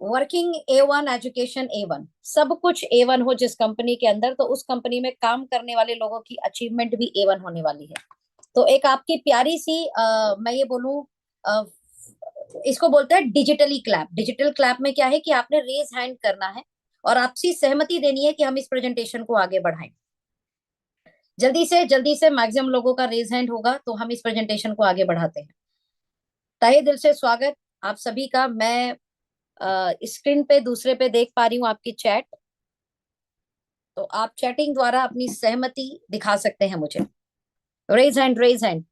Working A1, education A1, सब कुछ A1 हो जिस कंपनी के अंदर, तो उस कंपनी में काम करने वाले लोगों की अचीवमेंट भी A1 होने वाली है। तो एक आपकी प्यारी सी मैं ये बोलूं, अ, इसको बोलते हैं डिजिटली क्लैप। डिजिटल क्लैप में क्या है कि आपने रेज हैंड करना है और आपसी सहमति देनी है कि हम इस प्रेजेंटेशन को आगे बढ़ाएं। जल्दी से मैक्सिमम लोगों का रेज हैंड होगा तो हम इस प्रेजेंटेशन को आगे बढ़ाते हैं। तहे दिल से स्वागत आप सभी का। मैं स्क्रीन पे दूसरे पे देख पा रही हूँ आपकी चैट, तो आप चैटिंग द्वारा अपनी सहमति दिखा सकते हैं मुझे। Raise hand, raise hand,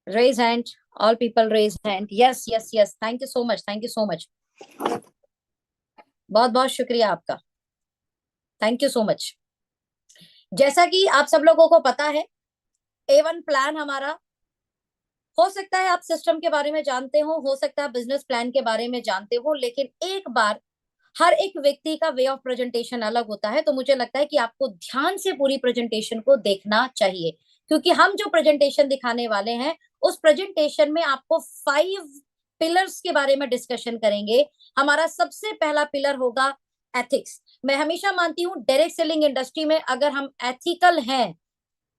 raise hand, all people raise hand. Yes yes yes, thank you so much, thank you so much, बहुत बहुत शुक्रिया आपका, थैंक यू सो मच। जैसा कि आप सब लोगों को पता है, A1 प्लान हमारा, हो सकता है आप सिस्टम के बारे में जानते हो सकता है बिजनेस प्लान के बारे में जानते हो, लेकिन एक बार हर एक व्यक्ति का वे ऑफ प्रेजेंटेशन अलग होता है, तो मुझे लगता है कि आपको ध्यान से पूरी प्रेजेंटेशन को देखना चाहिए, क्योंकि हम जो प्रेजेंटेशन दिखाने वाले हैं उस प्रेजेंटेशन में आपको 5 पिलर्स के बारे में डिस्कशन करेंगे। हमारा सबसे पहला पिलर होगा एथिक्स। मैं हमेशा मानती हूँ डायरेक्ट सेलिंग इंडस्ट्री में अगर हम एथिकल हैं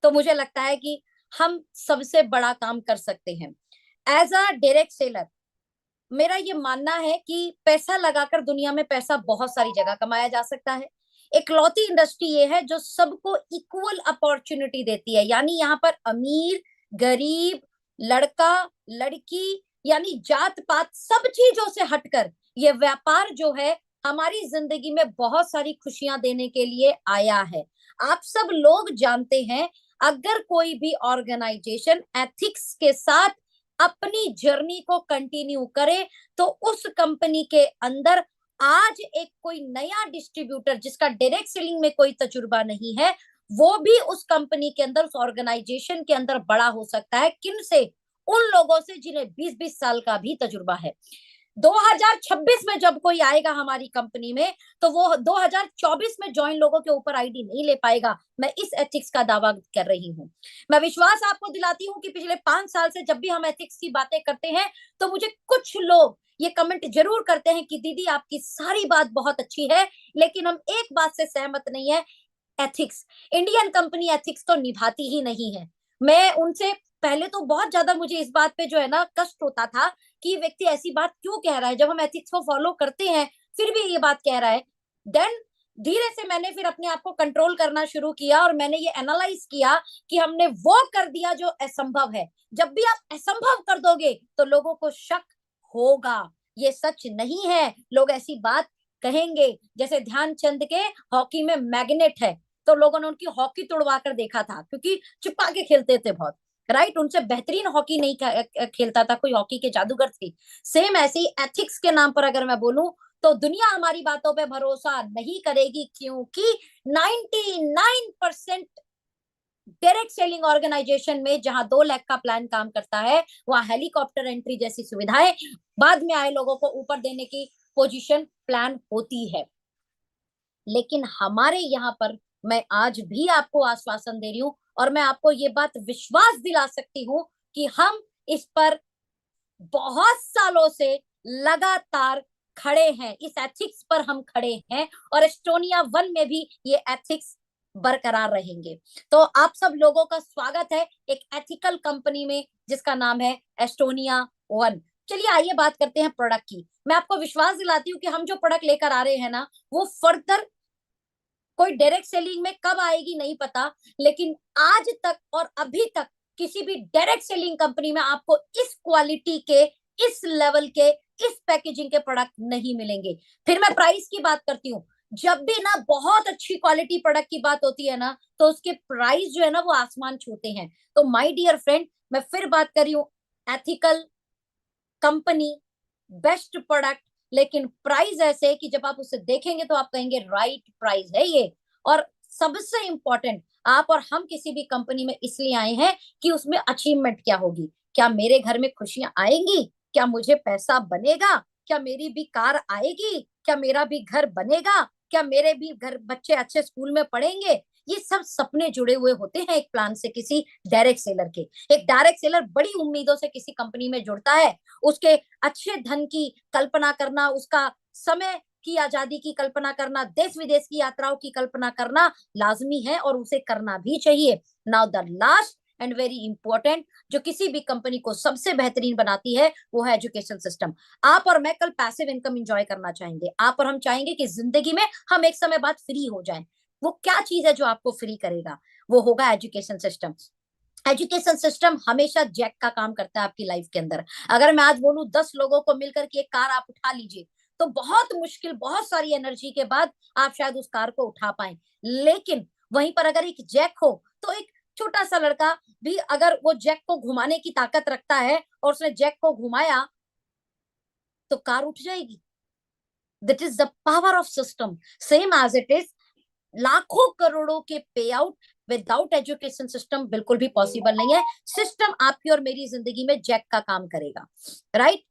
तो मुझे लगता है कि हम सबसे बड़ा काम कर सकते हैं। एज अ डायरेक्ट सेलर मेरा ये मानना है कि पैसा लगाकर दुनिया में पैसा बहुत सारी जगह कमाया जा सकता है। इकलौती इंडस्ट्री ये है जो सबको इक्वल अपॉर्चुनिटी देती है, यानी यहाँ पर अमीर गरीब, लड़का लड़की, यानी जात पात सब चीजों से हटकर ये व्यापार जो है हमारी जिंदगी में बहुत सारी खुशियां देने के लिए आया है। आप सब लोग जानते हैं, अगर कोई भी ऑर्गेनाइजेशन एथिक्स के साथ अपनी जर्नी को कंटिन्यू करे तो उस कंपनी के अंदर आज एक कोई नया डिस्ट्रीब्यूटर जिसका डायरेक्ट सेलिंग में कोई तजुर्बा नहीं है, वो भी उस कंपनी के अंदर, उस ऑर्गेनाइजेशन के अंदर बड़ा हो सकता है। किन से? उन लोगों से जिन्हें 20-20 साल का भी तजुर्बा है। 2026 में जब कोई आएगा हमारी कंपनी में तो वो 2024 में ज्वाइन लोगों के ऊपर आईडी नहीं ले पाएगा। मैं इस एथिक्स का दावा कर रही हूँ। मैं विश्वास आपको दिलाती हूँ कि पिछले 5 साल से जब भी हम एथिक्स की बातें करते हैं तो मुझे कुछ लोग ये कमेंट जरूर करते हैं कि दीदी आपकी सारी बात बहुत अच्छी है, लेकिन हम एक बात से सहमत नहीं है, एथिक्स। इंडियन कंपनी एथिक्स तो निभाती ही नहीं है। मैं उनसे पहले तो बहुत ज्यादा मुझे इस बात पे जो है ना कष्ट होता था कि व्यक्ति ऐसी बात क्यों कह रहा है, जब हम एथिक्स को फॉलो करते हैं फिर भी ये बात कह रहा है। देन धीरे से मैंने फिर अपने आप को कंट्रोल करना शुरू किया और मैंने ये एनालाइज किया कि हमने वो कर दिया जो असंभव है। जब भी आप असंभव कर दोगे तो लोगों को शक होगा, ये सच नहीं है, लोग ऐसी बात कहेंगे। जैसे ध्यानचंद के हॉकी में मैग्नेट है, तो लोगों ने उनकी हॉकी तोड़वा कर देखा था क्योंकि छुपा के खेलते थे बहुत, राइट। उनसे बेहतरीन हॉकी नहीं खेलता था कोई, हॉकी के जादूगर थे। सेम ऐसे ही एथिक्स के नाम पर अगर मैं बोलूं तो दुनिया हमारी बातों पे भरोसा नहीं करेगी, क्योंकि 99% डायरेक्ट सेलिंग ऑर्गेनाइजेशन में जहां 2 लाख का प्लान काम करता है वहां हेलीकॉप्टर एंट्री जैसी सुविधाएं बाद में आए लोगों को ऊपर देने की पोजीशन प्लान होती है। लेकिन हमारे यहाँ पर मैं आज भी आपको आश्वासन दे रही हूँ और मैं आपको ये बात विश्वास दिला सकती हूँ कि हम इस पर बहुत सालों से लगातार खड़े हैं, इस एथिक्स पर हम खड़े हैं और एस्टोनिया 1 में भी ये एथिक्स बरकरार रहेंगे। तो आप सब लोगों का स्वागत है एक एथिकल कंपनी में जिसका नाम है एस्टोनिया 1। चलिए आइए बात करते हैं प्रोडक्ट की। मैं आपको विश्वास दिलाती हूँ कि हम जो प्रोडक्ट लेकर आ रहे हैं ना वो फर्दर कोई डायरेक्ट सेलिंग में कब आएगी नहीं पता, लेकिन आज तक और अभी तक किसी भी डायरेक्ट सेलिंग कंपनी में आपको इस क्वालिटी के, इस लेवल के, इस पैकेजिंग के प्रोडक्ट नहीं मिलेंगे। फिर मैं प्राइस की बात करती हूँ, जब भी ना बहुत अच्छी क्वालिटी प्रोडक्ट की बात होती है ना तो उसके प्राइस जो है ना वो आसमान छूते हैं। तो माय डियर फ्रेंड, मैं फिर बात कर रही हूँ, एथिकल कंपनी, बेस्ट प्रोडक्ट, लेकिन प्राइस ऐसे कि जब आप उसे देखेंगे तो आप कहेंगे राइट प्राइस है ये। और सबसे इंपॉर्टेंट, आप और हम किसी भी कंपनी में इसलिए आए हैं कि उसमें अचीवमेंट क्या होगी, क्या मेरे घर में खुशियां आएंगी, क्या मुझे पैसा बनेगा, क्या मेरी भी कार आएगी, क्या मेरा भी घर बनेगा, क्या मेरे भी घर बच्चे अच्छे स्कूल में पढ़ेंगे, ये सब सपने जुड़े हुए होते हैं एक प्लान से किसी डायरेक्ट सेलर के। एक डायरेक्ट सेलर बड़ी उम्मीदों से किसी कंपनी में जुड़ता है, उसके अच्छे धन की कल्पना करना, उसका समय की आजादी की कल्पना करना, देश विदेश की यात्राओं की कल्पना करना लाजमी है और उसे करना भी चाहिए। Now the last and very important, जो किसी भी कंपनी को सबसे बेहतरीन बनाती है, वो है एजुकेशन सिस्टम। आप और मैं कल पैसिव इनकम एंजॉय करना चाहेंगे, आप और हम चाहेंगे कि जिंदगी में हम एक समय बाद फ्री हो जाएं। वो क्या चीज है जो आपको फ्री करेगा? वो होगा एजुकेशन सिस्टम। एजुकेशन सिस्टम हमेशा जैक का काम करता है आपकी लाइफ के अंदर। अगर मैं आज बोलूं 10 लोगों को मिलकर के एक कार आप उठा लीजिए, तो बहुत मुश्किल, बहुत सारी एनर्जी के बाद आप शायद उस कार को उठा पाए। लेकिन वहीं पर अगर एक जैक हो, तो एक छोटा सा लड़का भी अगर वो जैक को घुमाने की ताकत रखता है और उसने जैक को घुमाया, तो कार उठ जाएगी। That is the power of system. Same as it is, लाखों करोड़ों के पे आउट विदाउट एजुकेशन सिस्टम बिल्कुल भी पॉसिबल नहीं है। सिस्टम आपकी और मेरी जिंदगी में जैक का काम करेगा, राइट?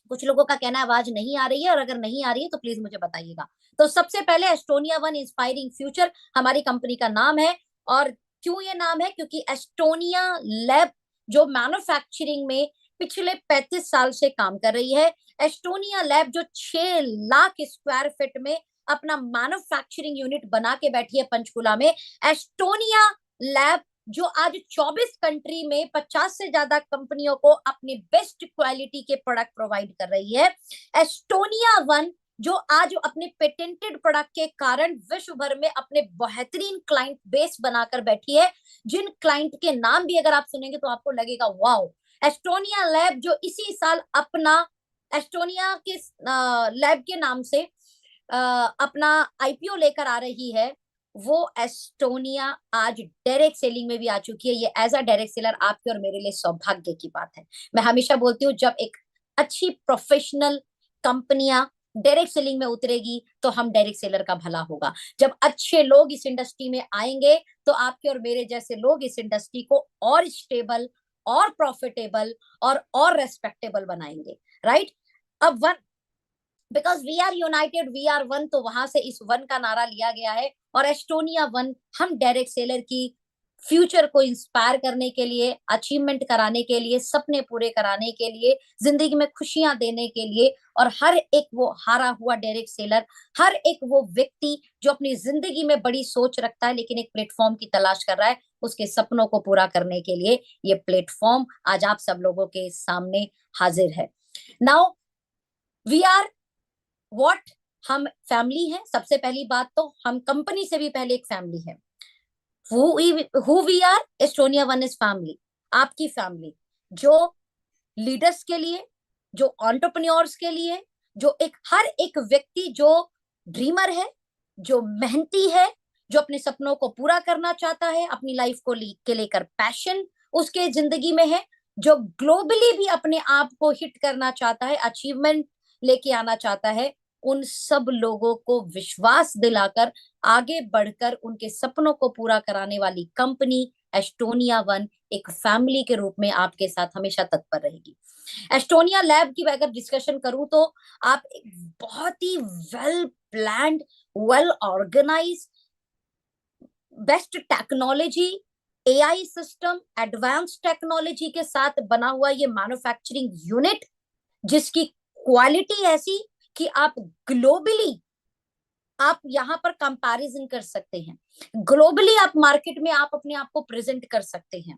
कुछ लोगों का कहना है आवाज नहीं आ रही है, और अगर नहीं आ रही है तो प्लीज मुझे बताइएगा। तो सबसे पहले एस्टोनिया वन इंस्पायरिंग फ्यूचर हमारी कंपनी का नाम है। और क्यों ये नाम है? क्योंकि एस्टोनिया लैब जो मैन्युफैक्चरिंग में पिछले 35 साल से काम कर रही है, एस्टोनिया लैब जो 6 लाख स्क्वायर फीट में अपना मैन्युफैक्चरिंग यूनिट बना के बैठी है पंचकुला में, एस्टोनिया लैब जो आज 24 कंट्री में 50 से ज्यादा कंपनियों को अपने बेस्ट क्वालिटी के प्रोडक्ट प्रोवाइड कर रही है, एस्टोनिया वन जो आज अपने पेटेंटेड प्रोडक्ट के कारण विश्व भर में अपने बेहतरीन क्लाइंट बेस बनाकर बैठी है, जिन क्लाइंट के नाम भी अगर आप सुनेंगे तो आपको लगेगा वाओ। एस्टोनिया लैब जो इसी साल अपना एस्टोनिया के लैब के नाम से अपना आईपीओ लेकर आ रही है, वो एस्टोनिया आज डायरेक्ट सेलिंग में भी आ चुकी है। ये एज अ डायरेक्ट सेलर आपके और मेरे लिए सौभाग्य की बात है। मैं हमेशा बोलती हूँ जब एक अच्छी प्रोफेशनल कंपनियां डायरेक्ट सेलिंग में उतरेगी तो हम डायरेक्ट सेलर का भला होगा। जब अच्छे लोग इस इंडस्ट्री में आएंगे तो आपके और मेरे जैसे लोग इस इंडस्ट्री को और स्टेबल और प्रॉफिटेबल और रेस्पेक्टेबल बनाएंगे, राइट? अब one, because we are united we are one, तो वहां से इस वन का नारा लिया गया है। और एस्टोनिया वन हम डायरेक्ट सेलर की फ्यूचर को इंस्पायर करने के लिए, अचीवमेंट कराने के लिए, सपने पूरे कराने के लिए, जिंदगी में खुशियां देने के लिए, और हर एक वो हारा हुआ डायरेक्ट सेलर, हर एक वो व्यक्ति जो अपनी जिंदगी में बड़ी सोच रखता है लेकिन एक प्लेटफॉर्म की तलाश कर रहा है उसके सपनों को पूरा करने के लिए, ये प्लेटफॉर्म आज आप सब लोगों के सामने हाजिर है। नाउ वी आर व्हाट, हम फैमिली है। सबसे पहली बात तो हम कंपनी से भी पहले एक फैमिली है। Who we are, Estonia one is family, आपकी फैमिली, जो लीडर्स के लिए, जो एंटरप्रेन्योर्स के लिए, जो एक हर एक व्यक्ति जो ड्रीमर है, जो मेहनती है, जो अपने सपनों को पूरा करना चाहता है, अपनी लाइफ को के लेकर पैशन उसके जिंदगी में है, जो ग्लोबली भी अपने आप को हिट करना चाहता है, अचीवमेंट लेके आना चाहता है, उन सब लोगों को विश्वास दिलाकर आगे बढ़कर उनके सपनों को पूरा कराने वाली कंपनी एस्टोनिया वन एक फैमिली के रूप में आपके साथ हमेशा तत्पर रहेगी। एस्टोनिया लैब की अगर डिस्कशन करूं तो आप एक बहुत ही well planned, well organise, best technology, AI system, advance technology के साथ बना हुआ ये मैन्युफैक्चरिंग यूनिट, जिसकी क्वालिटी ऐसी कि आप ग्लोबली आप यहां पर कंपैरिजन कर सकते हैं, ग्लोबली आप मार्केट में आप अपने आप को प्रेजेंट कर सकते हैं।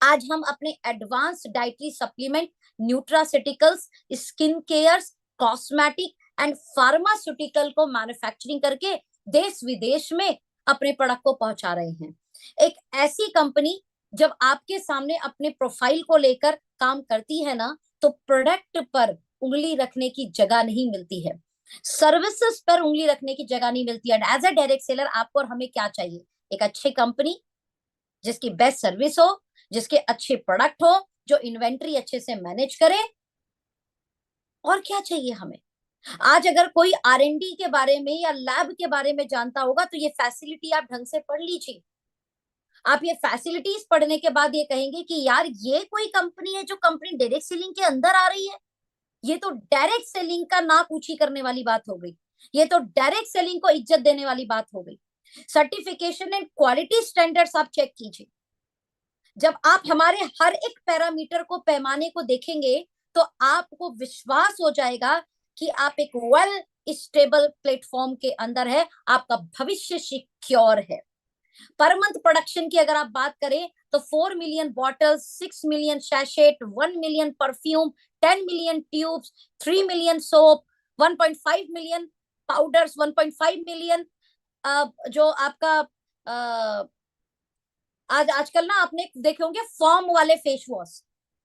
आज हम अपने advance dietary supplement, nutraceuticals, skin cares, cosmetic and pharmaceutical को मैन्युफैक्चरिंग करके देश विदेश में अपने प्रोडक्ट को पहुंचा रहे हैं। एक ऐसी कंपनी जब आपके सामने अपने प्रोफाइल को लेकर काम करती है ना, तो प्रोडक्ट पर उंगली रखने की जगह नहीं मिलती है, सर्विसेज पर उंगली रखने की जगह नहीं मिलती है। एज अ डायरेक्ट सेलर आपको और हमें क्या चाहिए? एक अच्छी कंपनी जिसकी बेस्ट सर्विस हो, जिसके अच्छे प्रोडक्ट हो, जो इन्वेंट्री अच्छे से मैनेज करे। और क्या चाहिए हमें? आज अगर कोई आरएनडी के बारे में या लैब के बारे में जानता होगा तो ये फैसिलिटी आप ढंग से पढ़ लीजिए। आप ये फैसिलिटीज पढ़ने के बाद ये कहेंगे कि यार ये कोई कंपनी है जो कंपनी डायरेक्ट सेलिंग के अंदर आ रही है। ये तो डायरेक्ट सेलिंग का नाक ऊंची करने वाली बात हो गई, ये तो डायरेक्ट सेलिंग को इज्जत देने वाली बात हो गई। सर्टिफिकेशन एंड क्वालिटी स्टैंडर्ड्स आप चेक कीजिए। जब आप हमारे हर एक पैरामीटर को, पैमाने को देखेंगे तो आपको विश्वास हो जाएगा कि आप एक वेल स्टेबल प्लेटफॉर्म के अंदर है, आपका भविष्य सिक्योर है। पर मंथ प्रोडक्शन की अगर आप बात करें तो 4 million bottles, 6 million sachet, 1 million perfume, 10 million tubes, 3 million soap, 1.5 million powders, 1.5 million जो आपका आज आजकल ना आपने देखे होंगे फॉर्म वाले फेस वॉश,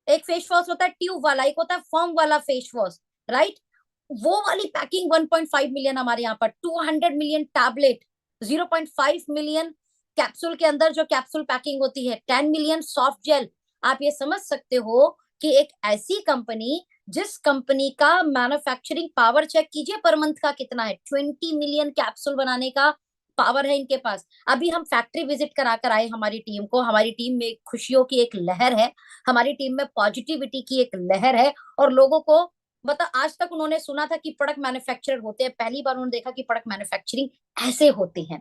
एक फेस वॉश होता है ट्यूब वाला, एक होता है फॉर्म वाला फेस वॉश, राइट? वो वाली पैकिंग 1.5 मिलियन हमारे यहाँ पर, 200 मिलियन टैबलेट, 0.5 मिलियन कैप्सूल के अंदर जो कैप्सूल पैकिंग होती है, 10 मिलियन सॉफ्ट जेल। आप ये समझ सकते हो कि एक ऐसी कंपनी, जिस कंपनी का मैन्युफैक्चरिंग पावर चेक कीजिए पर मंथ का कितना है, 20 मिलियन कैप्सूल बनाने का पावर है इनके पास। अभी हम फैक्ट्री विजिट करा कर आए हमारी टीम को, हमारी टीम में खुशियों की एक लहर है, हमारी टीम में पॉजिटिविटी की एक लहर है, और लोगों को मतलब आज तक उन्होंने सुना था कि प्रोडक्ट मैन्युफैक्चरर होते हैं, पहली बार उन्होंने देखा कि प्रोडक्ट मैन्युफैक्चरिंग ऐसे होती है।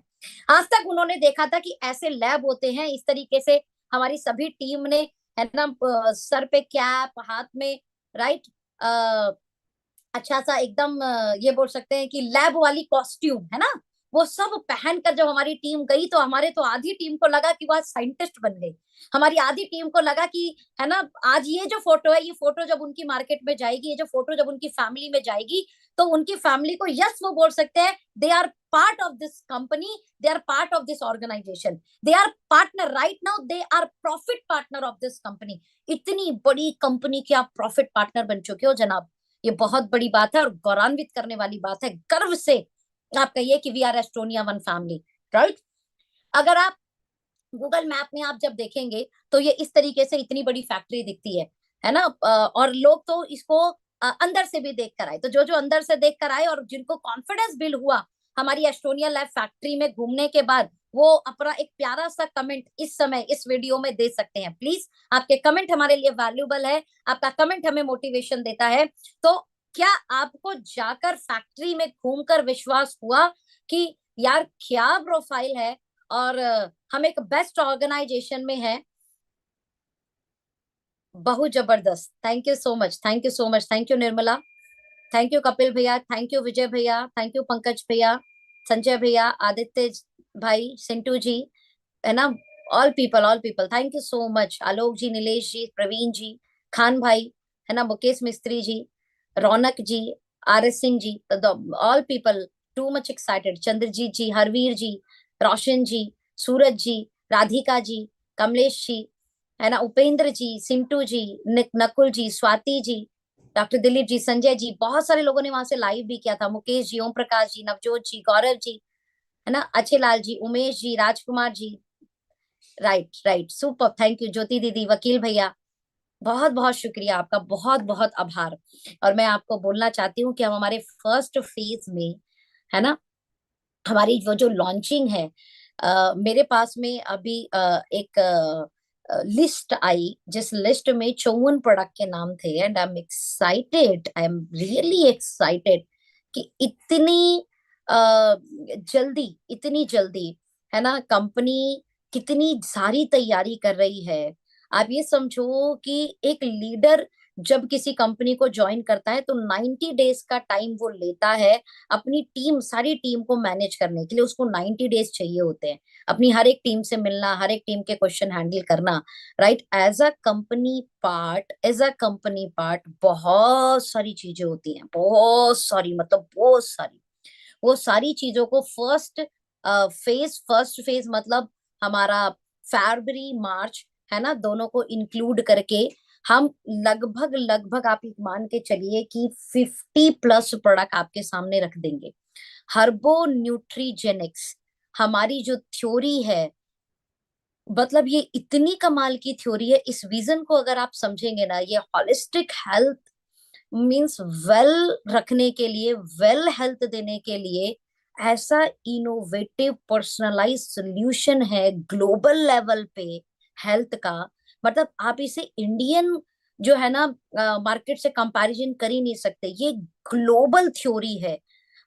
आज तक उन्होंने देखा था कि ऐसे लैब होते हैं, इस तरीके से हमारी सभी टीम ने, है ना, सर पे कैप, हाथ में, राइट, अच्छा सा एकदम ये बोल सकते हैं कि लैब वाली कॉस्ट्यूम, है ना, वो सब पहनकर जब हमारी टीम गई तो हमारे तो आधी टीम को लगा कि वह साइंटिस्ट बन गई, हमारी आधी टीम को लगा कि, है ना, आज ये जो फोटो है, ये फोटो जब उनकी मार्केट में जाएगी, ये जो फोटो जब उनकी फैमिली में जाएगी, तो उनकी फैमिली को यस वो बोल सकते हैं they are part of this company, they are part of this organisation, they are partner right now, they are profit partner of this company. इतनी बड़ी कंपनी के आप प्रॉफिट पार्टनर बन चुके हो जनाब, ये बहुत बड़ी बात है और गौरवान्वित करने वाली बात है। गर्व से आप कहिए कि we are Estonia one family, right? अगर आप गूगल मैप में आप जब देखेंगे तो ये इस तरीके से इतनी बड़ी फैक्ट्री दिखती है ना, और लोग तो इसको अंदर से भी देख कर आए, तो जो जो अंदर से देख कर आए और जिनको कॉन्फिडेंस बिल्ड हुआ हमारी एस्टोनिया लैब फैक्ट्री में घूमने के बाद, वो अपना एक प्यारा सा कमेंट इस समय इस वीडियो में दे सकते हैं। प्लीज, आपके कमेंट हमारे लिए वैल्यूबल है, आपका कमेंट हमें मोटिवेशन देता है। तो क्या आपको जाकर फैक्ट्री में घूमकर विश्वास हुआ कि यार क्या प्रोफाइल है, और हम एक बेस्ट ऑर्गेनाइजेशन में हैं? बहुत जबरदस्त, thank you so much, thank you so much, thank you Nirmala, thank you Kapil भैया, थैंक यू विजय भैया, थैंक यू पंकज भैया, संजय भैया, आदित्य भाई, सिंटू जी, है ना, all people, thank you so much, Alok ji, Nilesh ji, Praveen ji, Khan भाई, है ना, Mukesh Mistry ji, Raunak ji, R S Singh ji, all people too much excited, Chandrajit ji, Harveer ji, Roshan ji, Suraj ji, Radhika ji, Kamlesh ji, है ना, उपेंद्र जी, सिंटू जी, नकुल जी, स्वाति जी, डॉक्टर दिलीप जी, संजय जी, बहुत सारे लोगों ने वहां से लाइव भी किया था, मुकेश जी, ओम प्रकाश जी, नवजोत जी, गौरव जी, है ना, अच्छे Lal ji, Umesh ji, Rajkumar ji, right right, super, thank you Jyoti दीदी, वकील भैया, बहुत बहुत शुक्रिया आपका, बहुत बहुत आभार। और मैं आपको बोलना चाहती हूँ कि हम हमारे फर्स्ट फेज में, है ना, हमारी वो जो लॉन्चिंग है, मेरे पास में अभी एक लिस्ट आई, जिस लिस्ट में 54 प्रोडक्ट के नाम थे, and I am excited, I am really excited कि इतनी जल्दी, है ना, कंपनी कितनी सारी तैयारी कर रही है। आप ये समझो कि एक लीडर जब किसी कंपनी को ज्वाइन करता है तो 90 डेज का टाइम वो लेता है अपनी टीम, सारी टीम को मैनेज करने के लिए, उसको 90 डेज चाहिए होते हैं अपनी हर एक टीम से मिलना, हर एक टीम के क्वेश्चन हैंडल करना, right? As a company part बहुत सारी चीजें होती हैं, बहुत सारी, मतलब बहुत सारी, वो सारी चीजों को फर्स्ट फेज मतलब हमारा फरवरी मार्च, है ना, दोनों को इंक्लूड करके हम लगभग लगभग आप मान के चलिए कि 50+ प्रोडक्ट आपके सामने रख देंगे। हर्बो न्यूट्रीजेनिक्स हमारी जो थ्योरी है, मतलब ये इतनी कमाल की थ्योरी है, इस विजन को अगर आप समझेंगे ना, ये हॉलिस्टिक हेल्थ मींस वेल रखने के लिए, वेल हेल्थ देने के लिए ऐसा इनोवेटिव पर्सनलाइज सोल्यूशन है ग्लोबल लेवल पे हेल्थ का। मतलब आप इसे इंडियन जो है ना मार्केट से कंपैरिजन कर ही नहीं सकते, ये ग्लोबल थ्योरी है।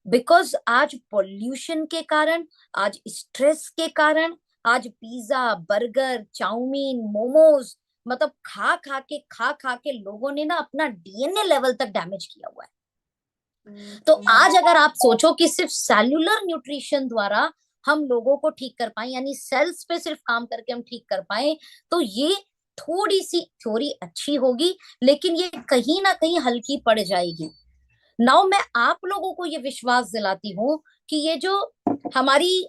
बिकॉज आज पोल्यूशन के कारण, आज स्ट्रेस के कारण, आज पिज्जा, बर्गर, चाउमीन, मोमोज, मतलब खा खा के लोगों ने ना अपना डीएनए लेवल तक डैमेज किया हुआ है। तो आज अगर आप सोचो कि सिर्फ सेल्यूलर न्यूट्रिशन द्वारा हम लोगों को ठीक कर पाए, यानी सेल्स पे सिर्फ काम करके हम ठीक कर पाए, तो ये थोड़ी सी थ्योरी अच्छी होगी, लेकिन ये कहीं ना कहीं हल्की पड़ जाएगी। नाउ मैं आप लोगों को ये विश्वास दिलाती हूँ कि ये जो हमारी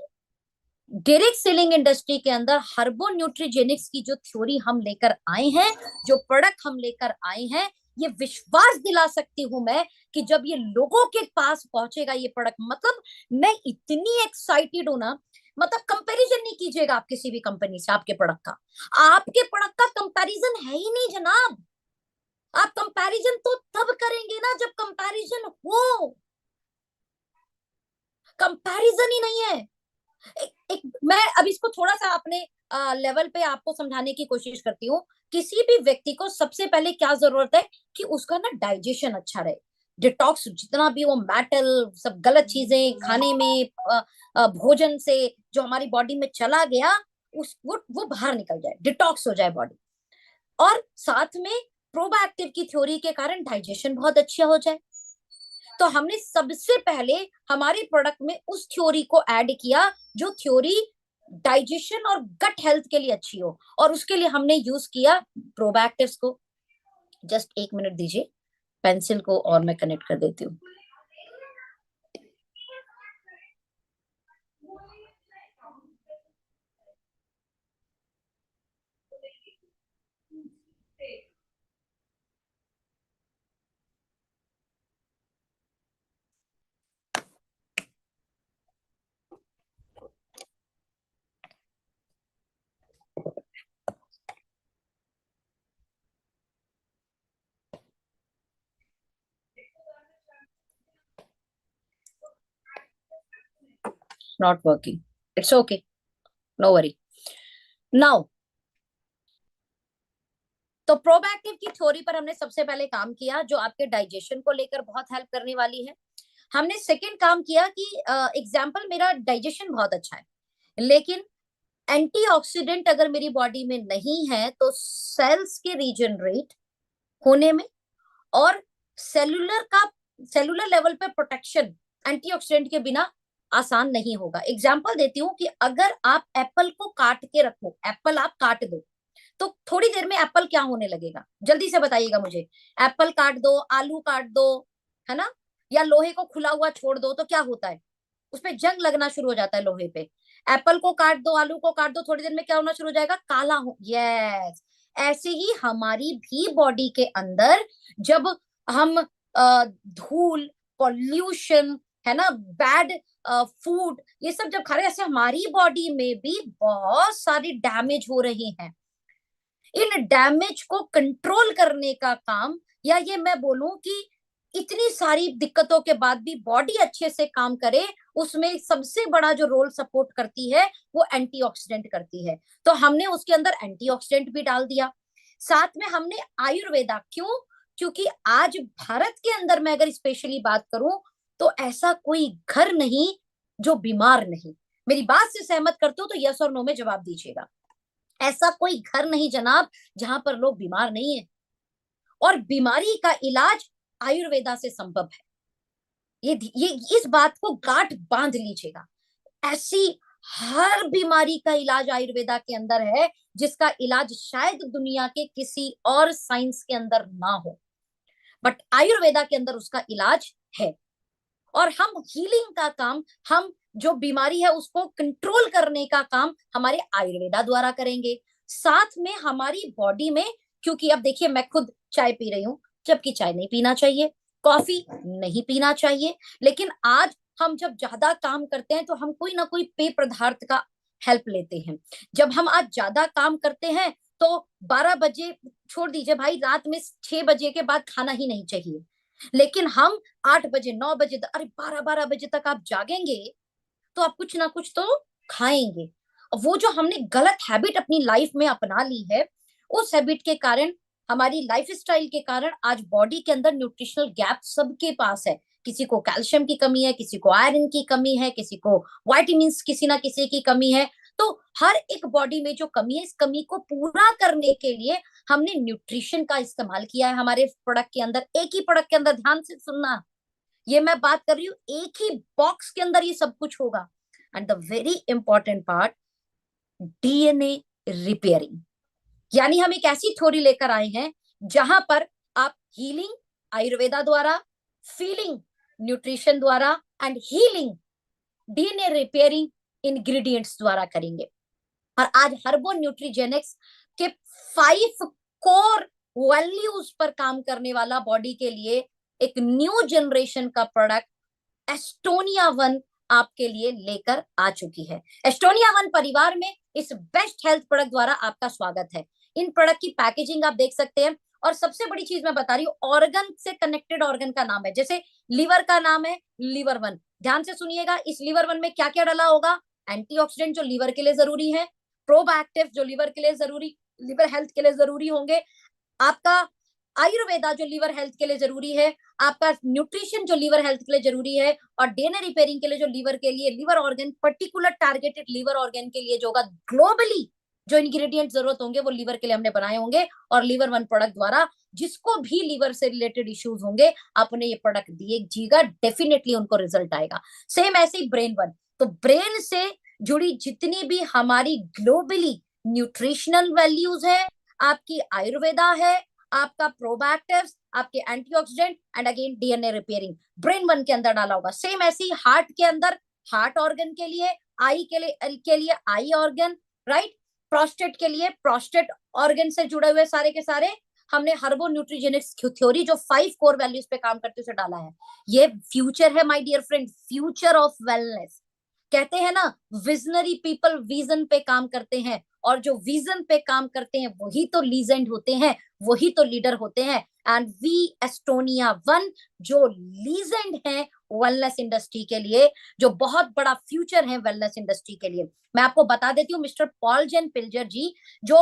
डायरेक्ट सेलिंग इंडस्ट्री के अंदर हर्बो न्यूट्रीजेनिक्स की जो थ्योरी हम लेकर आए हैं, जो प्रोडक्ट हम लेकर आए हैं, ये विश्वास दिला सकती हूं मैं कि जब ये लोगों के पास पहुंचेगा ये प्रोडक्ट, मतलब मैं इतनी एक्साइटेड हूं ना, मतलब कंपैरिजन नहीं कीजिएगा आप किसी भी कंपनी से आपके प्रोडक्ट का। आपके प्रोडक्ट का कंपैरिजन है ही नहीं जनाब। आप कंपैरिजन तो तब करेंगे ना जब कंपैरिजन हो, कंपैरिजन ही नहीं है। मैं अब इसको थोड़ा सा अपने लेवल पे आपको समझाने की कोशिश करती हूँ। किसी भी व्यक्ति को सबसे पहले क्या जरूरत है कि उसका ना डाइजेशन अच्छा रहे, डिटॉक्स जितना भी वो मेटल सब गलत चीजें खाने में भोजन से जो हमारी बॉडी में चला गया उस वो बाहर निकल जाए, डिटॉक्स हो जाए बॉडी। और साथ में प्रोबायोटिव की थ्योरी के कारण डाइजेशन बहुत अच्छा हो जाए। तो हमने सबसे पहले हमारे प्रोडक्ट में उस थ्योरी को ऐड किया जो थ्योरी डाइजेशन और गट हेल्थ के लिए अच्छी हो, और उसके लिए हमने यूज किया प्रोबैक्टिव्स को। जस्ट एक मिनट दीजिए, पेंसिल को और मैं कनेक्ट कर देती हूँ। Not working, it's okay, no worry. Now तो प्रोबैक्टिव की थ्योरी पर हमने सबसे पहले काम किया जो आपके डाइजेशन को लेकर बहुत हेल्प करने वाली है। हमने सेकंड काम किया कि एग्जाम्पल मेरा डाइजेशन बहुत अच्छा है, लेकिन एंटीऑक्सीडेंट अगर मेरी बॉडी में नहीं है तो सेल्स के रीजनरेट होने में और सेलुलर लेवल पे प्रोटेक्शन एंटीऑक्सीडेंट के बिना आसान नहीं होगा। एग्जाम्पल देती हूँ कि अगर आप एप्पल को काट के रखो, एप्पल आप काट दो, तो थोड़ी देर में एप्पल क्या होने लगेगा, जल्दी से बताइएगा मुझे। एप्पल काट दो, आलू काट दो, है ना, या लोहे को खुला हुआ छोड़ दो तो क्या होता है, उसपे जंग लगना शुरू हो जाता है लोहे पे। एप्पल को काट दो, आलू को काट दो, थोड़ी देर में क्या होना शुरू हो जाएगा, काला हो। यस, ऐसे ही हमारी भी बॉडी के अंदर जब हम धूल, पॉल्यूशन, है ना, बैड फूड, ये सब जब खा रहे हैं, ऐसे हमारी बॉडी में भी बहुत सारी डैमेज हो रही हैं। इन डैमेज को कंट्रोल करने का काम, या ये मैं बोलूं कि इतनी सारी दिक्कतों के बाद भी बॉडी अच्छे से काम करे, उसमें सबसे बड़ा जो रोल सपोर्ट करती है वो एंटीऑक्सीडेंट करती है। तो हमने उसके अंदर एंटीऑक्सीडेंट भी डाल दिया। साथ में हमने आयुर्वेदा, क्यों, क्योंकि आज भारत के अंदर मैं अगर स्पेशली बात करूं तो ऐसा कोई घर नहीं जो बीमार नहीं। मेरी बात से सहमत करते हो तो यस और नो में जवाब दीजिएगा। ऐसा कोई घर नहीं जनाब जहां पर लोग बीमार नहीं है, और बीमारी का इलाज आयुर्वेदा से संभव है। ये इस बात को गांठ बांध लीजिएगा। ऐसी हर बीमारी का इलाज आयुर्वेदा के अंदर है जिसका इलाज शायद दुनिया के किसी और साइंस के अंदर ना हो, बट आयुर्वेदा के अंदर उसका इलाज है। और हम हीलिंग का काम, हम जो बीमारी है उसको कंट्रोल करने का काम हमारे आयुर्वेदा द्वारा करेंगे। साथ में हमारी बॉडी में, क्योंकि अब देखिए मैं खुद चाय पी रही हूँ, जबकि चाय नहीं पीना चाहिए, कॉफी नहीं पीना चाहिए, लेकिन आज हम जब ज्यादा काम करते हैं तो हम कोई ना कोई पेय पदार्थ का हेल्प लेते हैं। जब हम आज ज्यादा काम करते हैं तो 12 बजे, छोड़ दीजिए भाई, रात में 6 बजे के बाद खाना ही नहीं चाहिए, लेकिन हम 8 बजे, 9 बजे, अरे 12 12 बजे तक आप जागेंगे तो आप कुछ ना कुछ तो खाएंगे। वो जो हमने गलत हैबिट अपनी लाइफ में अपना ली है, उस हैबिट के कारण, हमारी लाइफ स्टाइल के कारण आज बॉडी के अंदर न्यूट्रिशनल गैप सबके पास है। किसी को कैल्शियम की कमी है, किसी को आयरन की कमी है, किसी को वाइटामिन्स किसी ना किसी की कमी है। तो हर एक बॉडी में जो कमी है, इस कमी को पूरा करने के लिए हमने न्यूट्रिशन का इस्तेमाल किया है हमारे प्रोडक्ट के अंदर। एक ही प्रोडक्ट के अंदर, ध्यान से सुनना, ये मैं बात कर रही हूँ, एक ही बॉक्स के अंदर ये सब कुछ होगा। And the very important part, DNA repairing. यानी हम एक ऐसी थ्योरी लेकर आए हैं जहां पर आप हीलिंग आयुर्वेदा द्वारा, फीलिंग न्यूट्रिशन द्वारा, and healing DNA repairing ingredients द्वारा करेंगे। और आज हर्बो न्यूट्रीजेनिक्स के 5 कोर वैल्यूज पर काम करने वाला बॉडी के लिए एक न्यू जनरेशन का प्रोडक्ट एस्टोनिया वन आपके लिए लेकर आ चुकी है। एस्टोनिया वन परिवार में इस बेस्ट हेल्थ प्रोडक्ट द्वारा आपका स्वागत है। इन प्रोडक्ट की पैकेजिंग आप देख सकते हैं। और सबसे बड़ी चीज मैं बता रही हूँ, ऑर्गन से कनेक्टेड ऑर्गन का नाम है। जैसे लिवर का नाम है लिवर वन, ध्यान से सुनिएगा, इस लिवर वन में क्या क्या डाला होगा? एंटीऑक्सीडेंट जो लिवर के लिए जरूरी है, प्रोबैक्टिव जो लिवर के लिए जरूरी, लिवर हेल्थ के लिए जरूरी होंगे, आपका आयुर्वेदा जो लिवर हेल्थ के लिए जरूरी है, आपका न्यूट्रिशन जो लिवर हेल्थ के लिए जरूरी है, और डीएनए रिपेयरिंग के लिए जो लिवर के लिए, liver organ particular targeted liver organ के लिए जो होगा, ग्लोबली जो इंग्रेडिएंट जरूरत होंगे वो लिवर के लिए हमने बनाए होंगे। और लिवर वन प्रोडक्ट द्वारा जिसको भी लिवर से रिलेटेड इश्यूज होंगे, आपने ये प्रोडक्ट दीजिएगा, डेफिनेटली उनको रिजल्ट आएगा। सेम ऐसे ही ब्रेन वन, तो ब्रेन से जुड़ी जितनी भी हमारी ग्लोबली न्यूट्रिशनल वैल्यूज है, आपकी आयुर्वेदा है, आपका प्रोबैक्टिव्स, आपके antioxidant, and again DNA repairing brain one के अंदर डाला होगा। सेम ऐसे ही हार्ट के अंदर, हार्ट ऑर्गन के लिए, आई के लिए आई ऑर्गन, राइट, प्रोस्टेट के लिए प्रोस्टेट ऑर्गन से जुड़े हुए सारे के सारे हमने हर्बो न्यूट्रीजेनिक्स थ्योरी जो 5 कोर वैल्यूज पे काम करते उसे डाला है। ये फ्यूचर है my dear friend, future of wellness. कहते हैं ना, विजनरी पीपल विजन पे काम करते हैं, और जो विजन पे काम करते हैं वही तो लीजेंड होते हैं, वही तो लीडर होते हैं। एंड वी एस्टोनिया वन जो लीजेंड है वेलनेस इंडस्ट्री के लिए, जो बहुत बड़ा फ्यूचर है वेलनेस इंडस्ट्री के लिए। मैं आपको बता देती हूँ, मिस्टर पॉल जेन पिल्जर जी जो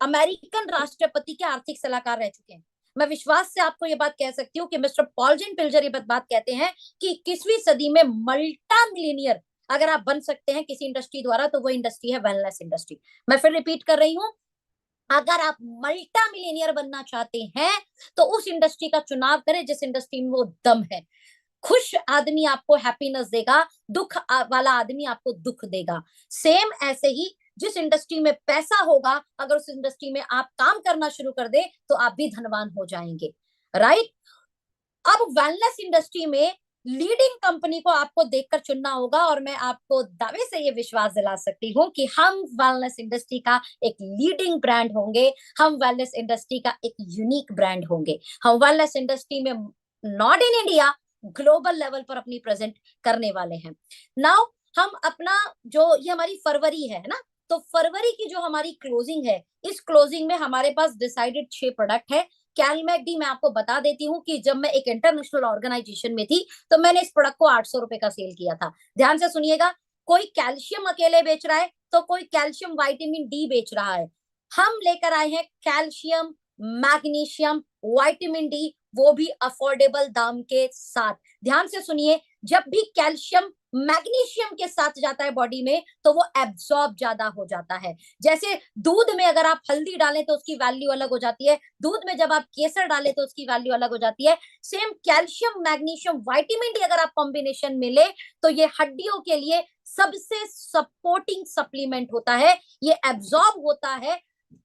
अमेरिकन राष्ट्रपति के आर्थिक सलाहकार रह चुके हैं, मैं विश्वास से आपको ये बात कह सकती हूँ कि मिस्टर पॉल जेन पिल्जर ये बात कहते हैं कि 21वीं सदी में मल्टा मिलियनियर अगर आप बन सकते हैं किसी इंडस्ट्री द्वारा, तो वो इंडस्ट्री है वेलनेस इंडस्ट्री। मैं फिर रिपीट कर रही हूँ, अगर आप मल्टा मिलियनियर बनना चाहते हैं तो उस इंडस्ट्री का चुनाव करें जिस इंडस्ट्री में वो दम है। खुश आदमी आपको हैप्पीनेस देगा, दुख वाला आदमी आपको दुख देगा। सेम ऐसे ही जिस इंडस्ट्री में पैसा होगा, अगर उस इंडस्ट्री में आप काम करना शुरू कर दे तो आप भी धनवान हो जाएंगे, राइट। अब वेलनेस इंडस्ट्री में लीडिंग कंपनी को आपको देखकर चुनना होगा, और मैं आपको दावे से ये विश्वास दिला सकती हूँ कि हम वेलनेस इंडस्ट्री का एक लीडिंग ब्रांड होंगे, हम वेलनेस इंडस्ट्री का एक यूनिक ब्रांड होंगे। हम वेलनेस इंडस्ट्री में not in India, global level पर अपनी प्रेजेंट करने वाले हैं। नाउ हम अपना जो ये हमारी फरवरी है ना, तो फरवरी की जो हमारी क्लोजिंग है, इस क्लोजिंग में हमारे पास डिसाइडेड 6 प्रोडक्ट है। कैलमेक मैं आपको बता देती हूँ कि जब मैं एक इंटरनेशनल ऑर्गेनाइजेशन में थी तो मैंने इस प्रोडक्ट को 800 रुपए का सेल किया था। ध्यान से सुनिएगा, कोई कैल्शियम अकेले बेच रहा है तो कोई कैल्शियम विटामिन डी बेच रहा है। हम लेकर आए हैं कैल्शियम, मैग्नीशियम, विटामिन डी, वो भी अफोर्डेबल दाम के साथ। ध्यान से सुनिए, जब भी कैल्शियम मैग्नीशियम के साथ जाता है बॉडी में तो वो एब्जॉर्ब ज्यादा हो जाता है। जैसे दूध में अगर आप हल्दी डालें तो उसकी वैल्यू अलग हो जाती है, दूध में जब आप केसर डालें तो उसकी वैल्यू अलग हो जाती है। Same calcium magnesium vitamin D अगर आप कॉम्बिनेशन में ले तो ये हड्डियों के लिए सबसे सपोर्टिंग सप्लीमेंट होता है, ये एब्जॉर्ब होता है